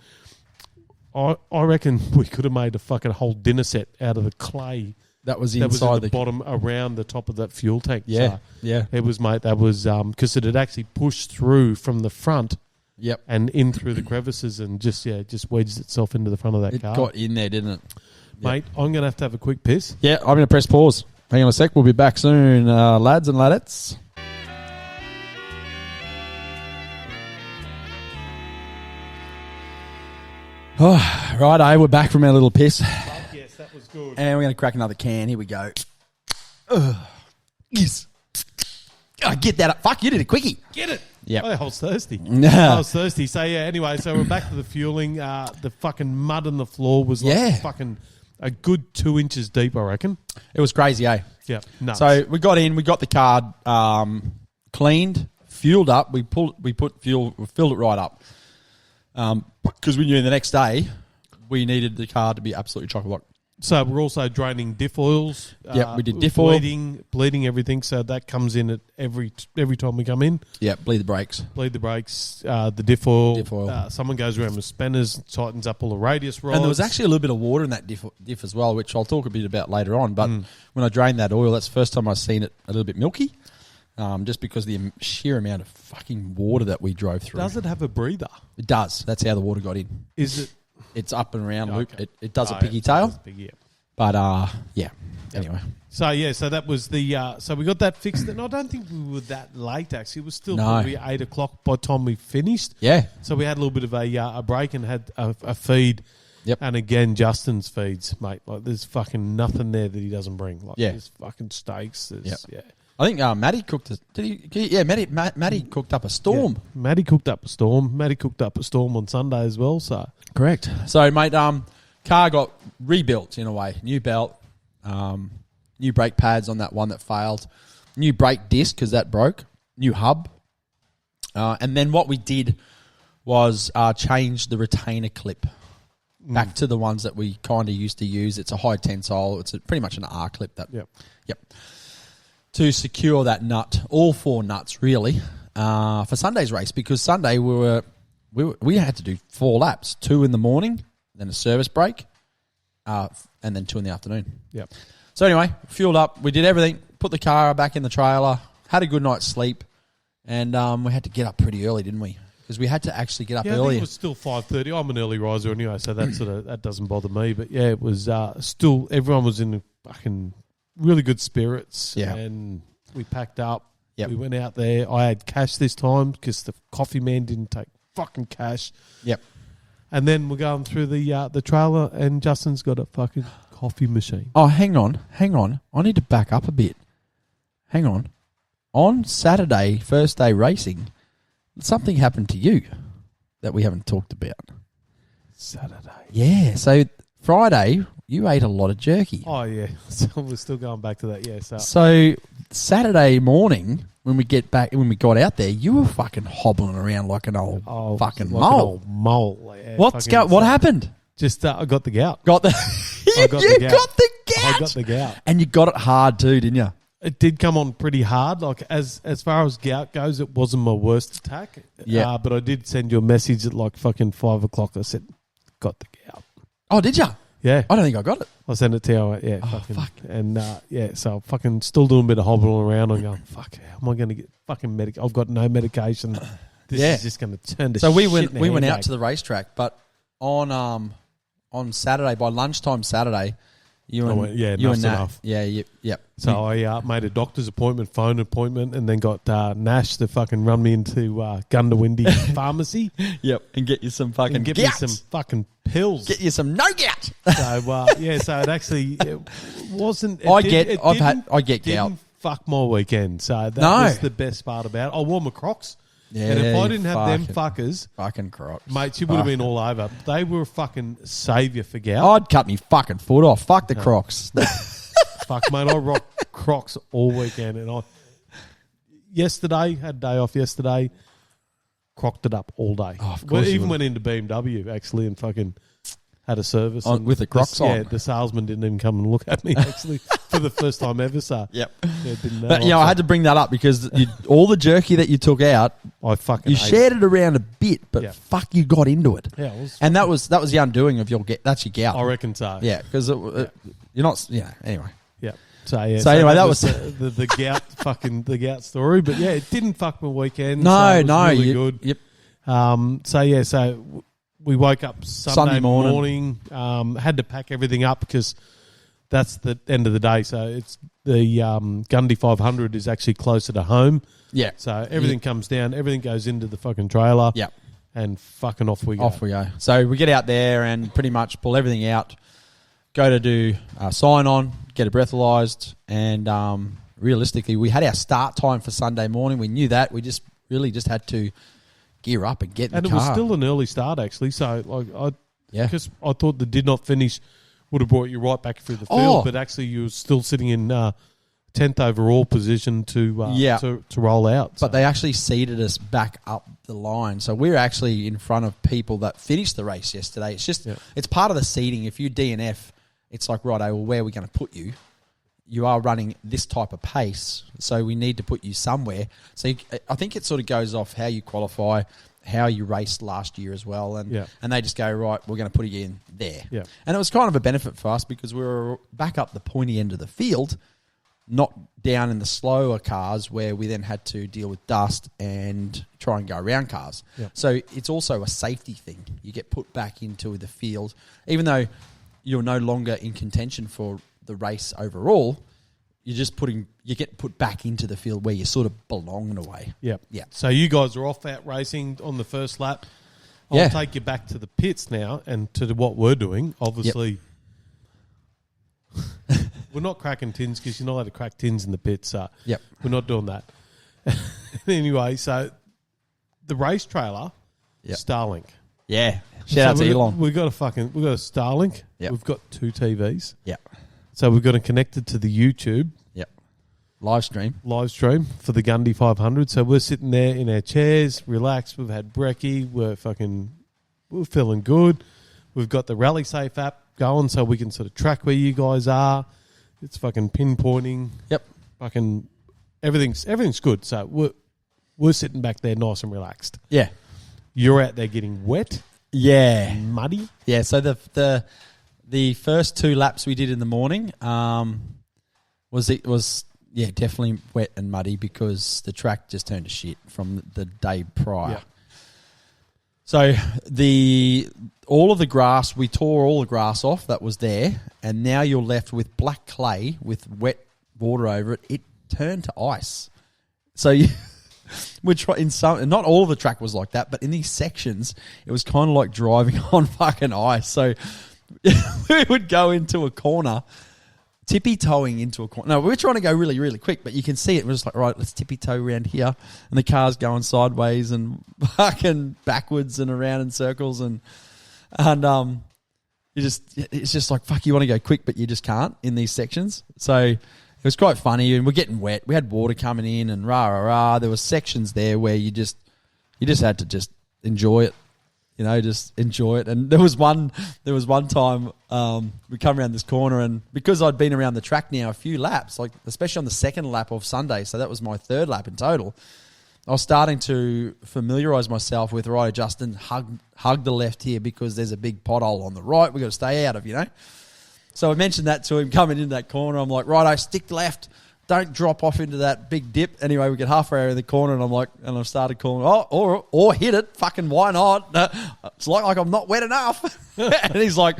I reckon we could have made a fucking whole dinner set out of the clay That was that was inside at the bottom around the top of that fuel tank. Yeah. So Yeah. it was, mate. That was because it had actually pushed through from the front Yep. and in through the crevices and just wedged itself into the front of that It car. got in there, didn't it? Mate, I'm going to have a quick piss. Yeah, I'm going to press pause. Hang on a sec. We'll be back soon, lads and ladettes. Oh, righto, we're back from our little piss. Yes, that was good. And we're going to crack another can. Here we go. Ugh. Yes. Oh, get that up. Fuck, you did a quickie. Get it. Yep. Oh, I was thirsty. Yeah. I was thirsty. So, yeah, anyway, so we're back to the fueling. The fucking mud on the floor was like fucking a good 2 inches deep, I reckon. It was crazy, eh? Yeah, nuts. So we got in, we got the car cleaned, fueled up. We filled it right up because we knew the next day we needed the car to be absolutely chock-a-block. So we're also draining diff oils. Yep, we did diff oil. Bleeding everything. So that comes in at every time we come in. Yeah, bleed the brakes. Bleed the brakes, the diff oil. Diff oil. Someone goes around with spanners, tightens up all the radius rods. And there was actually a little bit of water in that diff as well, which I'll talk a bit about later on. But when I drained that oil, that's the first time I've seen it a little bit milky, just because of the sheer amount of fucking water that we drove through. Does it have a breather? It does. That's how the water got in. Is it? It's up and around loop. Okay. It does a piggy tail. Yeah. But, yeah. Anyway. So, yeah, so that was the... so we got that fixed. And I don't think we were that late, actually. It was still probably 8 o'clock by the time we finished. Yeah. So we had a little bit of a break and had a feed. Yep. And again, Justin's feeds, mate. Like, there's fucking nothing there that he doesn't bring. Like, there's fucking steaks. There's, I think Matty cooked Matty cooked up a storm. Yeah. Matty cooked up a storm. Matty cooked up a storm on Sunday as well. So correct. So, mate, car got rebuilt in a way. New belt, new brake pads on that one that failed, new brake disc because that broke, new hub. And then what we did was change the retainer clip back to the ones that we kind of used to use. It's a high tensile. It's pretty much an R clip. Yep. To secure that nut, all 4 nuts really, for Sunday's race, because Sunday we had to do 4 laps, 2 in the morning, then a service break, and then 2 in the afternoon. Yep. So anyway, fueled up. We did everything. Put the car back in the trailer. Had a good night's sleep, and we had to get up pretty early, didn't we? Because we had to actually get up early. I early. think it was still 5:30. I'm an early riser anyway, so that doesn't bother me. But yeah, it was still everyone was in fucking really good spirits. Yeah. And we packed up. Yep. We went out there. I had cash this time because the coffee man didn't take fucking cash. Yep. And then we're going through the trailer, and Justin's got a fucking coffee machine. Oh, hang on. I need to back up a bit. Hang on. On Saturday, first day racing, something happened to you that we haven't talked about. Saturday. Yeah. So Friday, you ate a lot of jerky. Oh, yeah. So we're still going back to that, yeah. So Saturday morning, when we got out there, you were fucking hobbling around like an old fucking like mole. An old mole. Yeah, What happened? Just I got the gout. Got the I got the gout. got the gout. I got the gout. And you got it hard too, didn't you? It did come on pretty hard. Like as far as gout goes, it wasn't my worst attack. Yeah. But I did send you a message at like fucking 5 o'clock. I said, got the gout. Oh, did you? Yeah. I don't think I got it. I sent it to you. Yeah. Oh, fuck. And so fucking still doing a bit of hobbling around. I'm going, fuck, how am I going to get fucking I've got no medication. This is just going to turn to so shit. We went out to the racetrack, but on Saturday, by lunchtime Saturday, you and Nat, enough. Yeah, yep. So I made a doctor's appointment, phone appointment, and then got Nash to fucking run me into Goondiwindi pharmacy. Yep, and get you some fucking and get gout. me some fucking pills. Get you some no gout. So it actually wasn't. I get gout. Didn't fuck my weekend. So that was the best part about it. I wore my Crocs. Yeah, and if I didn't have them fuckers, fucking Crocs, mate, she would have been all over. They were a fucking saviour for gout. I'd cut me fucking foot off. Fuck the Crocs. Fuck, mate, I rock Crocs all weekend, and yesterday, had a day off yesterday, crocked it up all day. Oh, of course Even went into BMW, actually, and fucking had a service. With the Crocs on. Yeah, the salesman didn't even come and look at me, actually, for the first time ever, so. Yep. Yeah, didn't know. But, I had to bring that up because all the jerky that you took out, I fucking you hate shared it around a bit, but Yeah. fuck, you got into it. Yeah, it was And that was the undoing of that's your gout. I reckon so. Yeah, because you're not, anyway. Yeah. So anyway, that was the gout the gout story. But yeah, it didn't fuck my weekend. No, so it was really you- good. Yep. So we woke up Sunday morning. Had to pack everything up because that's the end of the day. So it's the Gundy 500 is actually closer to home. Yeah. So everything comes down. Everything goes into the fucking trailer. Yeah. And fucking off we go. Off we go. So we get out there and pretty much pull everything out, go to do sign on, get it breathalyzed, and realistically, we had our start time for Sunday morning. We knew that. We just had to gear up and get in the car. And it was still an early start, actually. So, because I thought the did not finish would have brought you right back through the field, but actually you were still sitting in 10th overall position to roll out. But they actually seeded us back up the line. So we're actually in front of people that finished the race yesterday. It's just, it's part of the seeding. If you DNF, it's like, right, well, where are we going to put you? You are running this type of pace, so we need to put you somewhere. So I think it sort of goes off how you qualify, how you raced last year as well. And they just go, right, we're going to put you in there. Yeah. And it was kind of a benefit for us because we were back up the pointy end of the field, not down in the slower cars where we then had to deal with dust and try and go around cars. Yeah. So it's also a safety thing. You get put back into the field, even though you're no longer in contention for the race overall, you get put back into the field where you sort of belong in a way. Yeah. Yeah. So you guys are off out racing on the first lap. I'll take you back to the pits now and to what we're doing. Obviously, we're not cracking tins because you're not allowed to crack tins in the pits. So we're not doing that. Anyway, so the race trailer, Starlink. Yeah. Shout out to Elon. We've got a Starlink. Yep. We've got 2 TVs. Yeah. So we've got it connected to the YouTube live stream for the Gundy 500. So we're sitting there in our chairs, relaxed. We've had brekkie. We're feeling good. We've got the Rally Safe app going so we can sort of track where you guys are. It's fucking pinpointing. Yep. Fucking everything's good. So we're sitting back there nice and relaxed. Yeah. You're out there getting wet. Yeah. Muddy. Yeah, so the first 2 laps we did in the morning was definitely wet and muddy because the track just turned to shit from the day prior. Yeah. So all of the grass, we tore all the grass off that was there, and now you're left with black clay with wet water over it. It turned to ice. So not all of the track was like that, but in these sections, it was kind of like driving on fucking ice. So we would go into a corner, tippy-toeing into a corner. No, we were trying to go really, really quick, but you can see it. We're just like, right, let's tippy-toe around here. And the car's going sideways and fucking backwards and around in circles. And it's just like, fuck, you want to go quick, but you just can't in these sections. So it was quite funny, and we're getting wet. We had water coming in and rah. There were sections there where you just had to just enjoy it. Just enjoy it. And there was one time we come around this corner, and because I'd been around the track now a few laps, like especially on the second lap of Sunday, so that was my 3rd lap in total, I was starting to familiarise myself with, right, Justin, hug the left here because there's a big pothole on the right we've got to stay out of, So I mentioned that to him coming into that corner. I'm like, righto, stick left. Don't drop off into that big dip. Anyway, we get halfway in the corner, and I've started calling, or hit it. Fucking why not? It's like I'm not wet enough. And he's like,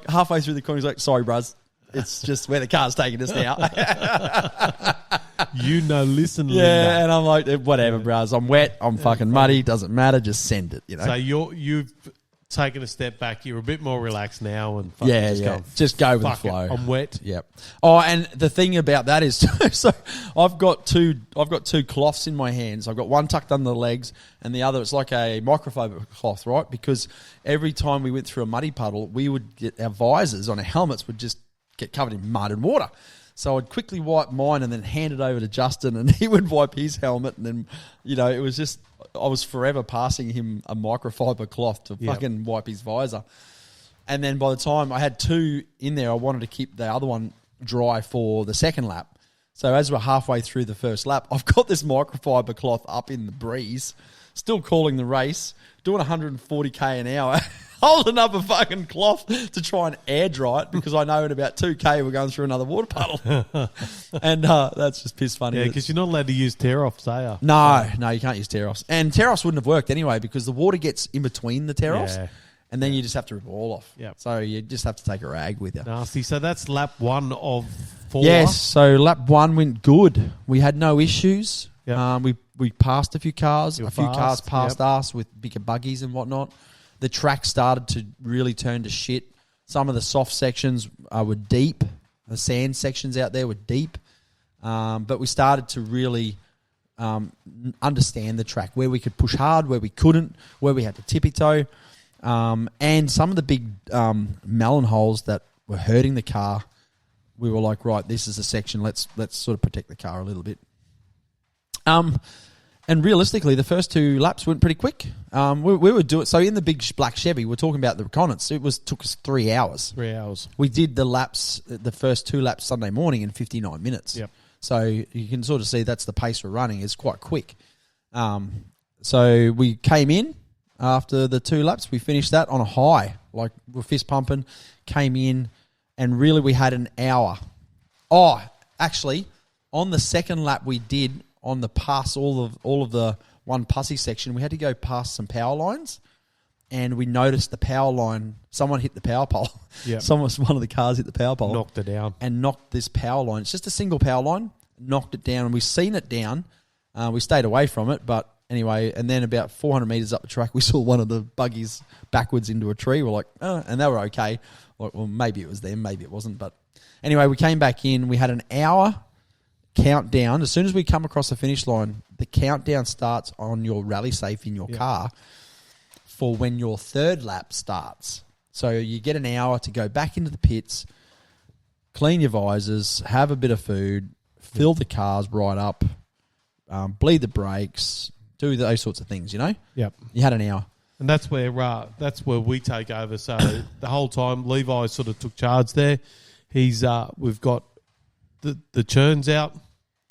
halfway through the corner, he's like, sorry, bruz. It's just where the car's taking us now. Listen. Yeah, Linda. and I'm like, whatever, bruz. I'm wet. I'm fucking muddy. Doesn't matter. Just send it, So you've taken a step back. You're a bit more relaxed now, and just go with the flow. I'm wet. Yep. Oh, and the thing about that is, so I've got two cloths in my hands. I've got one tucked under the legs, and the other, it's like a microfiber cloth, right? Because every time we went through a muddy puddle, we would get our visors on our helmets would just get covered in mud and water. So I'd quickly wipe mine and then hand it over to Justin, and he would wipe his helmet. And then, it was just, I was forever passing him a microfiber cloth to fucking wipe his visor. And then by the time I had 2 in there, I wanted to keep the other one dry for the second lap. So as we're halfway through the first lap, I've got this microfiber cloth up in the breeze, still calling the race, doing 140k an hour, holding up a fucking cloth to try and air dry it because I know in about 2k we're going through another water puddle. And that's just piss funny. Yeah, because you're not allowed to use tear-offs, are you? No, you can't use tear-offs. And tear-offs wouldn't have worked anyway because the water gets in between the tear-offs. Yeah. And then you just have to rip it all off. Yep. So you just have to take a rag with you. Nasty. So that's lap 1 of 4. Yes, so lap 1 went good. We had no issues. Yep. We passed a few cars. A few cars passed us with bigger buggies and whatnot. The track started to really turn to shit. Some of the soft sections were deep. The sand sections out there were deep. But we started to really understand the track, where we could push hard, where we couldn't, where we had to tippy-toe. And some of the big melon holes that were hurting the car, we were like, right, this is a section. Let's sort of protect the car a little bit. And realistically, the first 2 laps went pretty quick. We would do it. So in the big black Chevy, we're talking about the Reconnance. Took us 3 hours. 3 hours. We did the first 2 laps Sunday morning in 59 minutes. Yep. So you can sort of see that's the pace we're running. It's quite quick. So we came in. After the 2 laps, we finished that on a high. Like, we're fist pumping, came in, and really we had an hour. Oh, actually, on the second lap we did, on the pass, all of the one pussy section, we had to go past some power lines, and we noticed the power line, someone hit the power pole. Yep. One of the cars hit the power pole. Knocked it down. And knocked this power line. It's just a single power line, knocked it down, and we've seen it down. We stayed away from it, but anyway, and then about 400 metres up the track, we saw one of the buggies backwards into a tree. We're like, oh, and they were okay. Well, maybe it was them, maybe it wasn't. But anyway, we came back in. We had an hour countdown. As soon as we come across the finish line, the countdown starts on your rally safe in your car for when your third lap starts. So you get an hour to go back into the pits, clean your visors, have a bit of food, fill the cars right up, bleed the brakes, do those sorts of things, Yep. You had an hour. And that's where we take over. So the whole time, Levi sort of took charge there. We've got the churns out,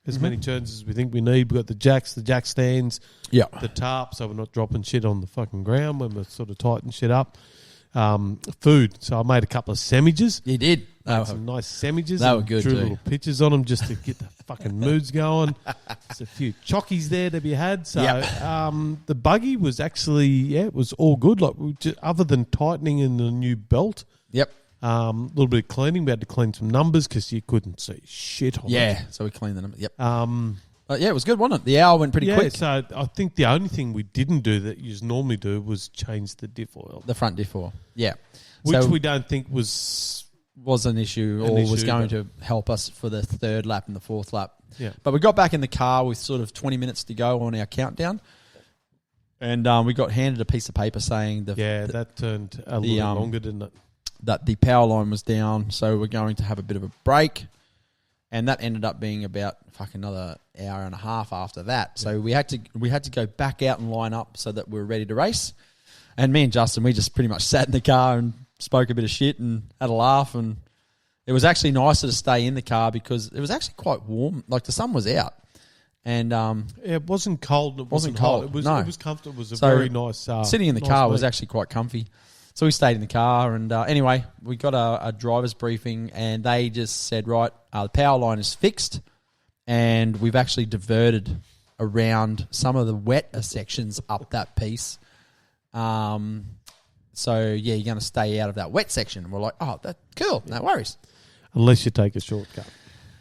as many churns as we think we need. We've got the jack stands, the tarp, so we're not dropping shit on the fucking ground when we're sort of tighten shit up. Food. So I made a couple of sandwiches. You did. Some nice sandwiches. They were good drew too. Little pictures on them just to get the fucking moods going. There's a few chockies there to be had. So the buggy was actually, it was all good. Like other than tightening in the new belt. Yep. A little bit of cleaning. We had to clean some numbers because you couldn't see shit on it. Yeah, so we cleaned the numbers. Yep. It was good, wasn't it? The hour went pretty quick. So I think the only thing we didn't do that you normally do was change the diff oil. The front diff oil. Yeah. Which we don't think was an issue was going to help us for the third lap and the fourth lap. Yeah. But we got back in the car with sort of 20 minutes to go on our countdown. And we got handed a piece of paper saying that turned a little longer, didn't it? That the power line was down, so we're going to have a bit of a break. And that ended up being about another hour and a half after that. Yeah. So we had to go back out and line up so that we were ready to race. And me and Justin, we just pretty much sat in the car and spoke a bit of shit and had a laugh. And it was actually nicer to stay in the car because it was actually quite warm. Like the sun was out. And it wasn't cold. It wasn't cold. It was comfortable. It was a so very nice. Sitting in the car was actually quite comfy. So we stayed in the car, and anyway, we got a driver's briefing, and they just said, right, the power line is fixed, and we've actually diverted around some of the wetter sections up that piece. So yeah, you're going to stay out of that wet section. And we're like, oh, that's cool, no worries. Unless you take a shortcut.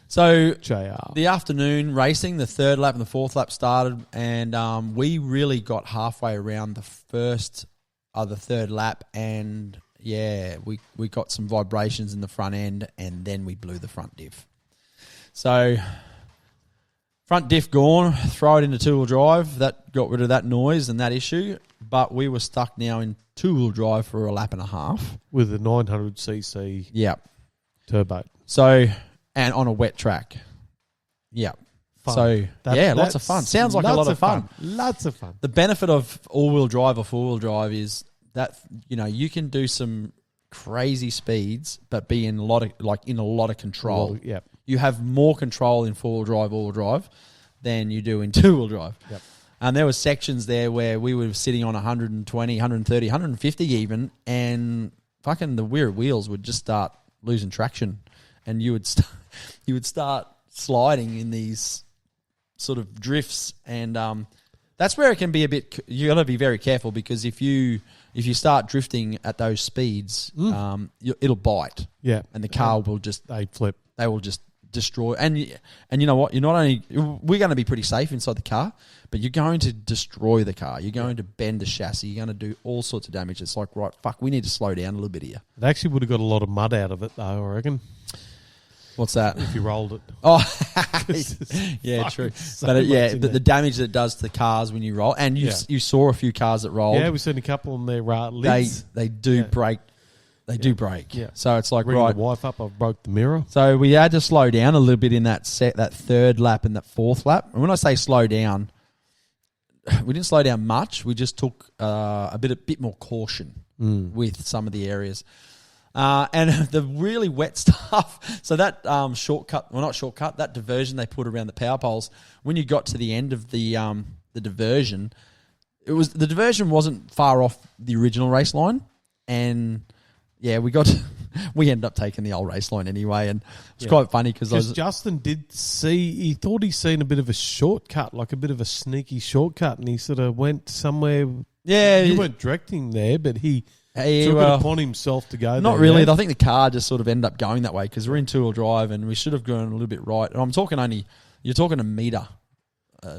So JR. The afternoon racing, the third lap and the fourth lap started, and we really got halfway around the third lap, and we got some vibrations in the front end, and then we blew the front diff. So front diff gone, throw it into two-wheel drive. That got rid of that noise and that issue, but we were stuck now in two-wheel drive for a lap and a half with a 900cc turbo. So, and on a wet track. Yeah. Fun. So, lots of fun. Sounds like a lot of fun. Lots of fun. The benefit of all-wheel drive or four-wheel drive is that, you can do some crazy speeds, but be in a lot of control. Well, yep. You have more control in four-wheel drive, all-wheel drive than you do in two-wheel drive. Yep. And there were sections there where we were sitting on 120, 130, 150 even, and fucking the rear wheels would just start losing traction, and you would start sliding in these sort of drifts, and that's where it can be a bit. You got to be very careful, because if you start drifting at those speeds, it'll bite. Yeah, and the car will just flip. They will just destroy. And you know what? We're going to be pretty safe inside the car, but you're going to destroy the car. You're going to bend the chassis. You're going to do all sorts of damage. It's like, right, fuck, we need to slow down a little bit here. It actually would have got a lot of mud out of it, though, I reckon. What's that? If you rolled it. Oh, yeah, true. So but the damage that it does to the cars when you roll, and you saw a few cars that rolled. Yeah, we've seen a couple on their lids. They do break. They do break. Yeah. So it's like, Ringing right. the wife up, I've broke the mirror. So we had to slow down a little bit in that third lap and that fourth lap. And when I say slow down, we didn't slow down much. We just took a bit more caution with some of the areas. And the really wet stuff, so that that diversion they put around the power poles, when you got to the end of the diversion, the diversion wasn't far off the original race line, and we ended up taking the old race line anyway, and it's quite funny because Justin he thought he'd seen a bit of a shortcut, like a bit of a sneaky shortcut, and he sort of went somewhere. Yeah, you weren't directing there, but he took it upon himself to go there. Not really. I think the car just sort of ended up going that way because we're in two-wheel drive and we should have gone a little bit right. And you're talking a metre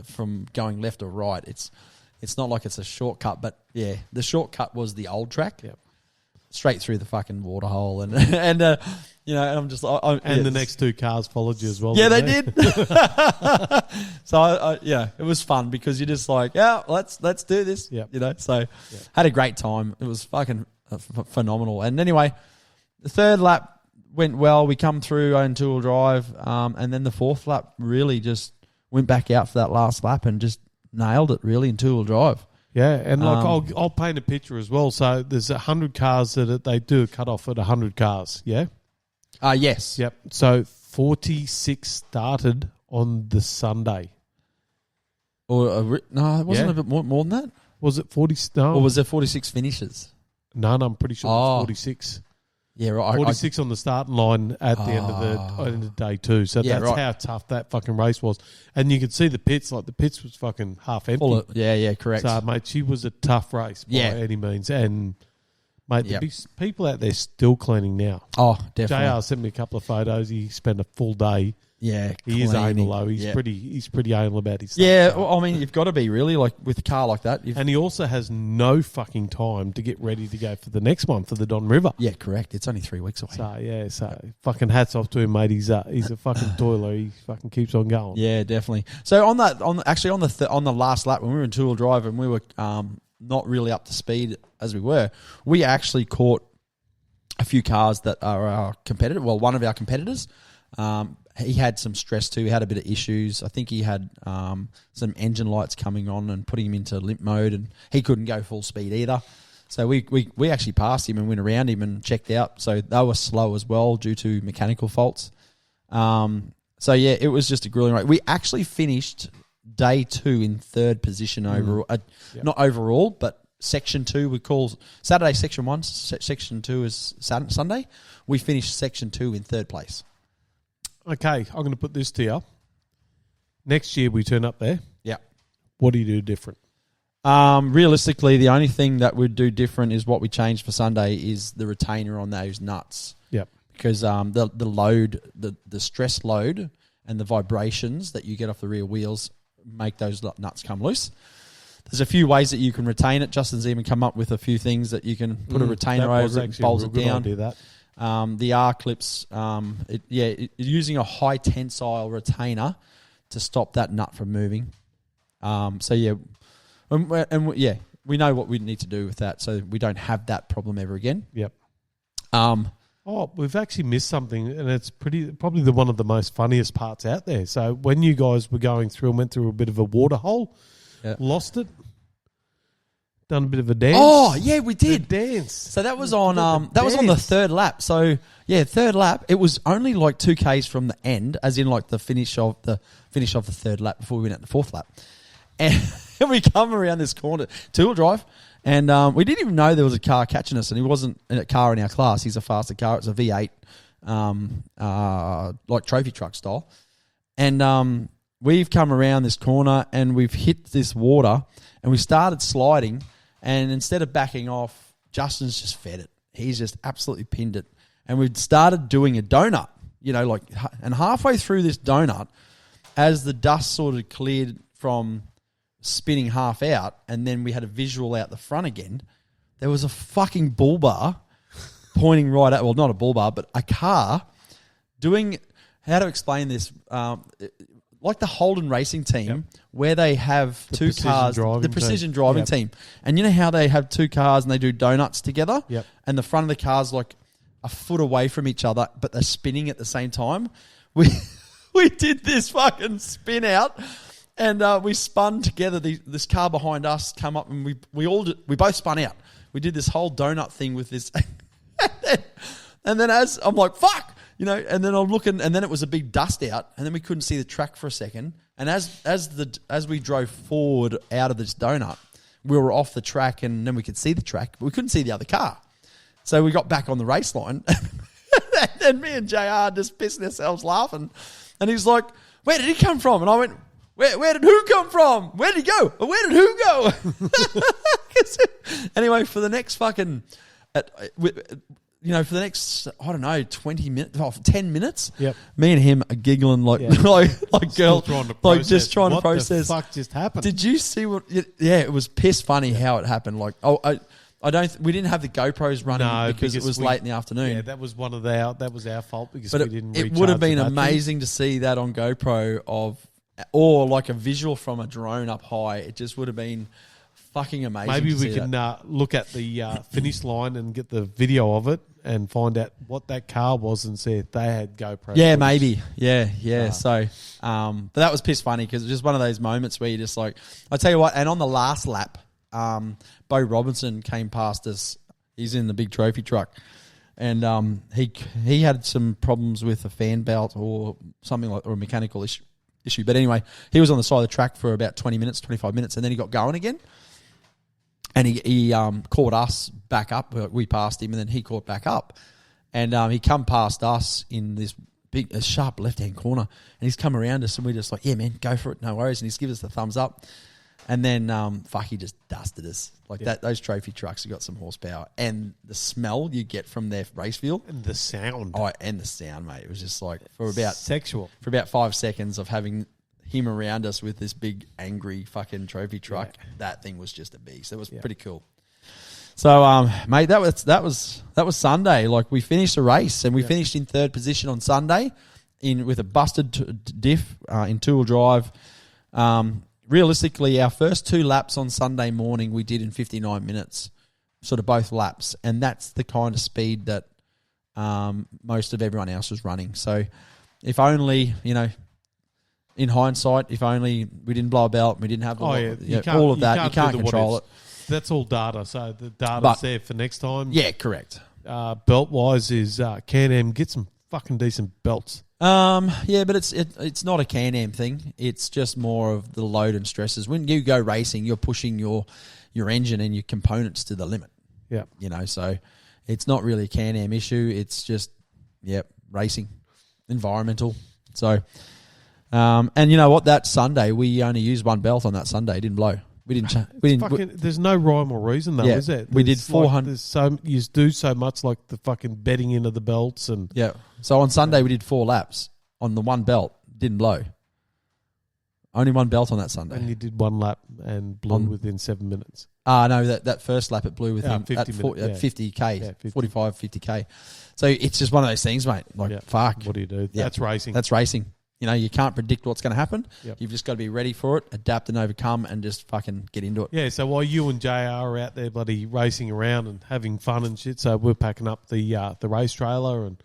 from going left or right. It's not like it's a shortcut, but yeah, the shortcut was the old track. Yep. Straight through the fucking water hole, and I'm just the next two cars followed you as well. Yeah, they did. So it was fun because you're just like, let's do this. Yeah, had a great time. It was fucking phenomenal. And anyway, the third lap went well. We come through on two-wheel drive, and then the fourth lap really just went back out for that last lap and just nailed it really in two-wheel drive. Yeah, and I'll paint a picture as well. So there's 100 cars that they do a cut off at 100 cars. Yeah. Yes. Yep. So 46 started on the Sunday. No, it wasn't a bit more than that. Was it 40? No. Or was there 46 finishes? No, I'm pretty sure it was 46. Yeah, right. 46 on the starting line at the end of day two. So that's how tough that fucking race was. And you could see the pits, like the pits was fucking half empty. Correct. So, mate, she was a tough race by any means. And, mate, there's people out there still cleaning now. Oh, definitely. JR sent me a couple of photos. He spent a full day. Yeah, he is anal though. He's pretty anal about his stuff. Yeah, well, I mean, you've got to be really, like with a car like that. And he also has no fucking time to get ready to go for the next one for the Don River. Yeah, correct. It's only 3 weeks away. So fucking hats off to him, mate. He's a fucking toiler. He fucking keeps on going. Yeah, definitely. So on the last lap when we were in two-wheel drive and we were not really up to speed as we were, we actually caught a few cars that are our competitor. Well, one of our competitors. He had some stress too. He had a bit of issues. I think he had some engine lights coming on and putting him into limp mode, and he couldn't go full speed either. So we actually passed him and went around him and checked out. So they were slow as well due to mechanical faults. So yeah, it was just a grueling race. We actually finished day 2 in 3rd position overall. Not overall, but section 2 we call Saturday section 1. Section 2 is Sunday. We finished section 2 in 3rd place. Okay, I'm going to put this to you. Next year we turn up there. Yeah. What do you do different? Realistically, the only thing that we'd do different is what we changed for Sunday is the retainer on those nuts. Yep. Because the load, the stress load and the vibrations that you get off the rear wheels make those nuts come loose. There's a fefew ways that you can retain it. Justin's even come up with a few things that you can put a retainer over it and bolts it down. Do that. The R clips, using a high tensile retainer to stop that nut from moving. We know what we need to do with that, so we don't have that problem ever again. Yep. I Oh, we've actually missed something, and it's probably one of the most funniest parts out there. So when you guys were going through and went through a bit of a water hole, lost it, done a bit of a dance. Oh, yeah, we did. Dance. So that was on the third lap. So, yeah, third lap. It was only like 2Ks from the end, as in like the finish of the third lap before we went out the fourth lap. And we come around this corner, two-wheel drive, and we didn't even know there was a car catching us, and he wasn't a car in our class. He's a faster car. It's a V8, like trophy truck style. And we've come around this corner, and we've hit this water, and we started sliding, and instead of backing off, Justin's just fed it. He's just absolutely pinned it. And we'd started doing a donut, and halfway through this donut, as the dust sort of cleared from spinning half out, and then we had a visual out the front again, there was a fucking bull bar pointing right at, well, not a bull bar, but a car doing, how to explain this, like the Holden racing team, where they have two cars, the precision driving team. And you know how they have two cars and they do donuts together? Yep. And the front of the car's like a foot away from each other, but they're spinning at the same time. We did this fucking spin out. And we spun together. This car behind us come up, and we both spun out. We did this whole donut thing with this, and then as I'm like, fuck, and then I'm looking, and then it was a big dust out, and then we couldn't see the track for a second. And as we drove forward out of this donut, we were off the track, and then we could see the track, but we couldn't see the other car. So we got back on the race line, and me and JR just pissing ourselves laughing. And he's like, "Where did he come from?" And I went, Where did who come from? Where did he go? Where did who go? Anyway, for the next fucking, for the next, I don't know, 20 minutes, 10 minutes, me and him are giggling like girls, just trying to process. What the fuck just happened? Did you see what? It was piss funny how it happened. Like, we didn't have the GoPros running because it was late in the afternoon. Yeah, that was that was our fault because we didn't. It would have been amazing to see that on GoPro or like a visual from a drone up high. It just would have been fucking amazing. Maybe we can look at the finish line and get the video of it and find out what that car was and see if they had GoPro. Yeah, maybe. Yeah. So, but that was piss funny because it was just one of those moments where you just like, I tell you what. And on the last lap, Bo Robinson came past us. He's in the big trophy truck, and he had some problems with a fan belt or something or a mechanical issue. But anyway, he was on the side of the track for about 20 minutes, 25 minutes, and then he got going again. And he caught us back up. We passed him, and then he caught back up. And he come past us in this big, sharp left-hand corner, and he's come around us, and we're just like, yeah, man, go for it, no worries. And he's given us the thumbs up. And then, he just dusted us. Like that. Those trophy trucks have got some horsepower. And the smell you get from their race fuel. And the sound. Oh, and the sound, mate. It was just like, for about sexual. For about 5 seconds of having him around us with this big, angry fucking trophy truck, that thing was just a beast. It was pretty cool. So, mate, that was Sunday. Like, we finished the race, and we finished in third position on Sunday with a busted diff in two-wheel drive. Realistically, our first 2 laps on Sunday morning we did in 59 minutes, sort of both laps, and that's the kind of speed that most of everyone else was running. So if only, in hindsight, if only we didn't blow a belt, we didn't have all of that, you can't control it. That's all data, so the data's there for next time. Yeah, correct. Belt-wise is Can-Am, get some fucking decent belts. Yeah, but it's not a Can-Am thing. It's just more of the load and stresses. When you go racing, you're pushing your engine and your components to the limit. Yeah. So it's not really a Can-Am issue. It's just, racing, environmental. So, and you know what? That Sunday, we only used one belt on that Sunday. It didn't blow. We didn't. There's no rhyme or reason though, is there? We did 400. You do so much like the fucking bedding into the belts and So on Sunday we did 4 laps on the one belt. Didn't blow. Only one belt on that Sunday. And you did 1 lap and blew within 7 minutes. No, that first lap it blew within 50k, 50. 45, 50k. So it's just one of those things, mate. Like fuck. What do you do? That's racing. That's racing. You know, you can't predict what's going to happen. Yep. You've just got to be ready for it, adapt and overcome, and just fucking get into it. Yeah, so while you and JR are out there bloody racing around and having fun and shit, so we're packing up the race trailer and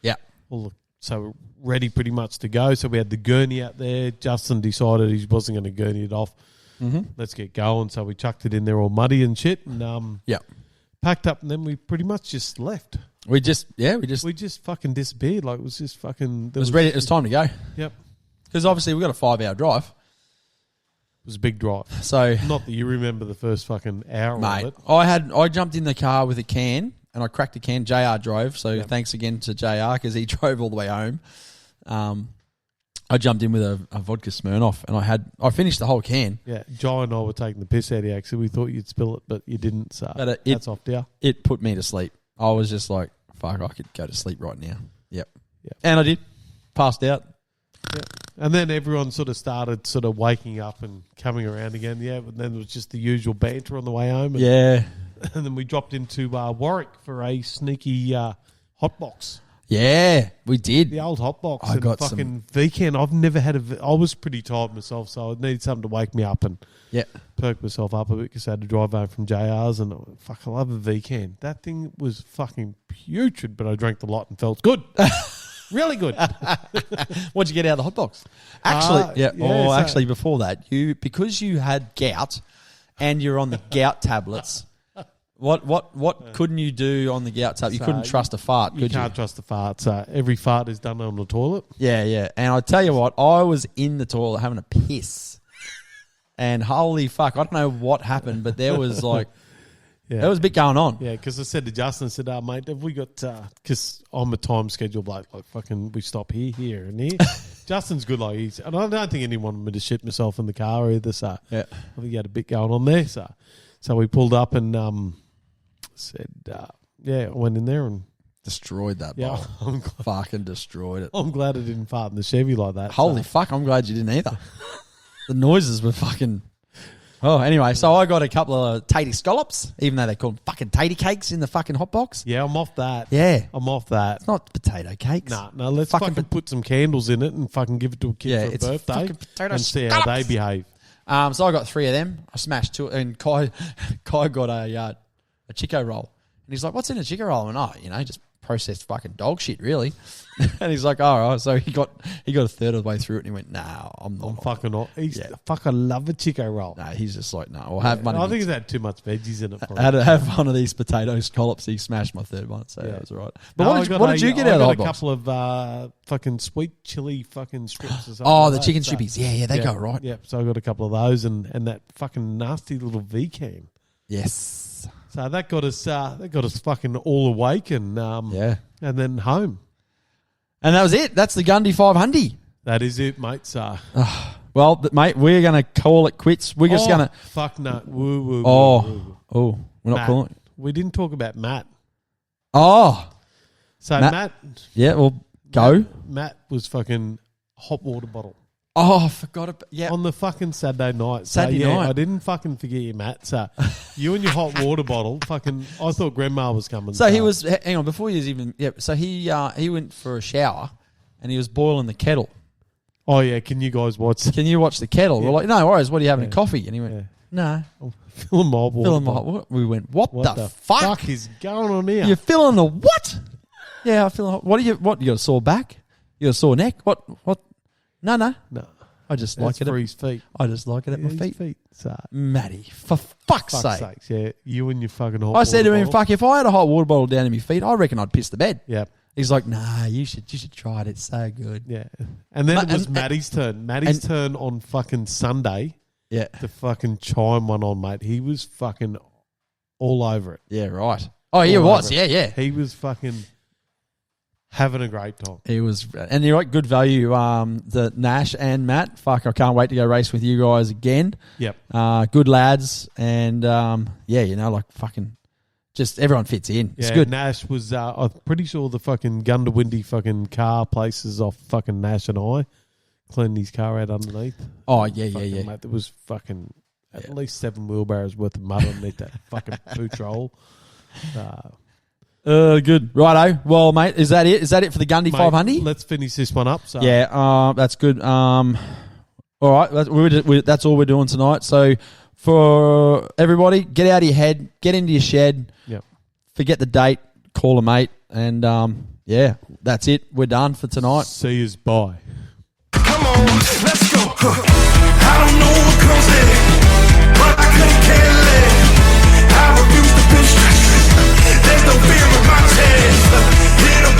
so we're ready pretty much to go. So we had the gurney out there. Justin decided he wasn't going to gurney it off. Mm-hmm. Let's get going. So we chucked it in there all muddy and shit and packed up, and then we pretty much just left. We just fucking disappeared. Like, it was just fucking... It was ready. It was time to go. Yep. Because obviously we got a 5-hour drive. It was a big drive. So not that you remember the first fucking hour mate, of it. I jumped in the car with a can and I cracked the can. JR drove, so thanks again to JR because he drove all the way home. I jumped in with a vodka Smirnoff and I finished the whole can. Yeah, Jai and I were taking the piss out of you actually. We thought you'd spill it, but you didn't. So that's off there. It put me to sleep. I was just like, fuck, I could go to sleep right now. Yep. And I did. Passed out. Yeah. And then everyone sort of started sort of waking up and coming around again. Yeah, but then it was just the usual banter on the way home. And, and then we dropped into Warwick for a sneaky hot box. Yeah, we did. The old hot box. I got fucking weekend. I've never had I was pretty tired myself, so I needed something to wake me up and perk myself up a bit because I had to drive home from JR's and I love a weekend. That thing was fucking putrid, but I drank the lot and felt good. Really good. What'd you get out of the hot box? Actually, actually, before that, because you had gout and you're on the gout tablets. What couldn't you do on the gout tablet? You couldn't trust a fart, could you? You can't trust a fart. So every fart is done on the toilet. Yeah. And I tell you what, I was in the toilet having a piss, and holy fuck, I don't know what happened, but there was like. Yeah. There was a bit going on. Yeah, because I said to Justin, I said, mate, have we got, because I'm a time schedule bloke, like fucking we stop here, and here. Justin's good like he's, and I don't think anyone wanted me to shit myself in the car either, so I think he had a bit going on there. So we pulled up and said, I went in there and destroyed that bowl. I'm fucking destroyed it. I'm glad I didn't fart in the Chevy like that. Holy fuck, I'm glad you didn't either. The noises were fucking... Oh, anyway, so I got a couple of tatey scallops, even though they call them fucking tatey cakes in the fucking hot box. Yeah, I'm off that. Yeah. I'm off that. It's not potato cakes. No, let's fucking put some candles in it and fucking give it to a kid for a birthday and see how they behave. So I got 3 of them. I smashed 2, and Kai got a Chico roll. And he's like, what's in a Chico roll? And just processed fucking dog shit, really. And he's like, all right. So he got a third of the way through it, and he went, "No, I'm not. I'm fucking not. He's fucking love a Chico roll." No, he's just like, no. I'll have one. I think he's had too much veggies in it. I had to have one of these potato scallops. He smashed my third one, so that was all right. But what did you get out of the hot box? I got a couple of fucking sweet chili fucking strips or something. Oh, the chicken strippies. Yeah, they go right. Yep. So I got a couple of those and that fucking nasty little V-can. Yes. So that got us fucking all awake and and then home. And that was it. That's the Gundy 500. That is it, mate. So. Well, mate, we're going to call it quits. We're just going to... Fuck no. Woo, woo, we're not calling it. We didn't talk about Matt. Oh. So Matt... Yeah, well, go. Matt was fucking hot water bottle. Oh, I forgot about... Yeah. On the fucking Saturday night. Saturday night. I didn't fucking forget you, Matt. So you and your hot water bottle, fucking... I thought Grandma was coming. So he was... Hang on, before he was even... Yeah, so he went for a shower and he was boiling the kettle. Oh, yeah. Can you guys watch? Can you watch the kettle? Yeah. We're like, no worries. What are you having? Coffee? And he went, no. Filling my hot water. We went, what the fuck is going on here? You're filling the what? Yeah, I'm feeling hot. What? You got a sore back? You got a sore neck? What? No. I just like it for his feet. I just like it at my feet. So. Matty, for fuck's sake. Sakes, yeah. You and your fucking hot water bottle. I said to him, fuck, if I had a hot water bottle down in my feet, I reckon I'd piss the bed. Yeah. He's like, nah, you should try it. It's so good. Yeah. And then it was Matty's turn. Matty's turn on fucking Sunday. Yeah. To fucking chime one on, mate. He was fucking all over it. Yeah, right. Oh, he was. Yeah. He was fucking having a great time. He was. And you're right, good value. The Nash and Matt. Fuck, I can't wait to go race with you guys again. Yep. Good lads. And, like fucking... Just everyone fits in. It's good. Nash was, I'm pretty sure the fucking Goondiwindi fucking car places off fucking Nash and I cleaned his car out underneath. Oh, yeah. Mate, there was fucking at least 7 wheelbarrows worth of mud underneath that fucking patrol. Good. Righto. Well, mate, is that it? Is that it for the Gundy Mate, 500? Let's finish this one up. So. Yeah, that's good. All right, that's all we're doing tonight. So for everybody, get out of your head, get into your shed, forget the date, call a mate, and that's it. We're done for tonight. See yous. Bye. Come on, let's go. I don't know what comes in, but I couldn't care less. I refuse to feel stressed. There's no fear in my chest. Hit a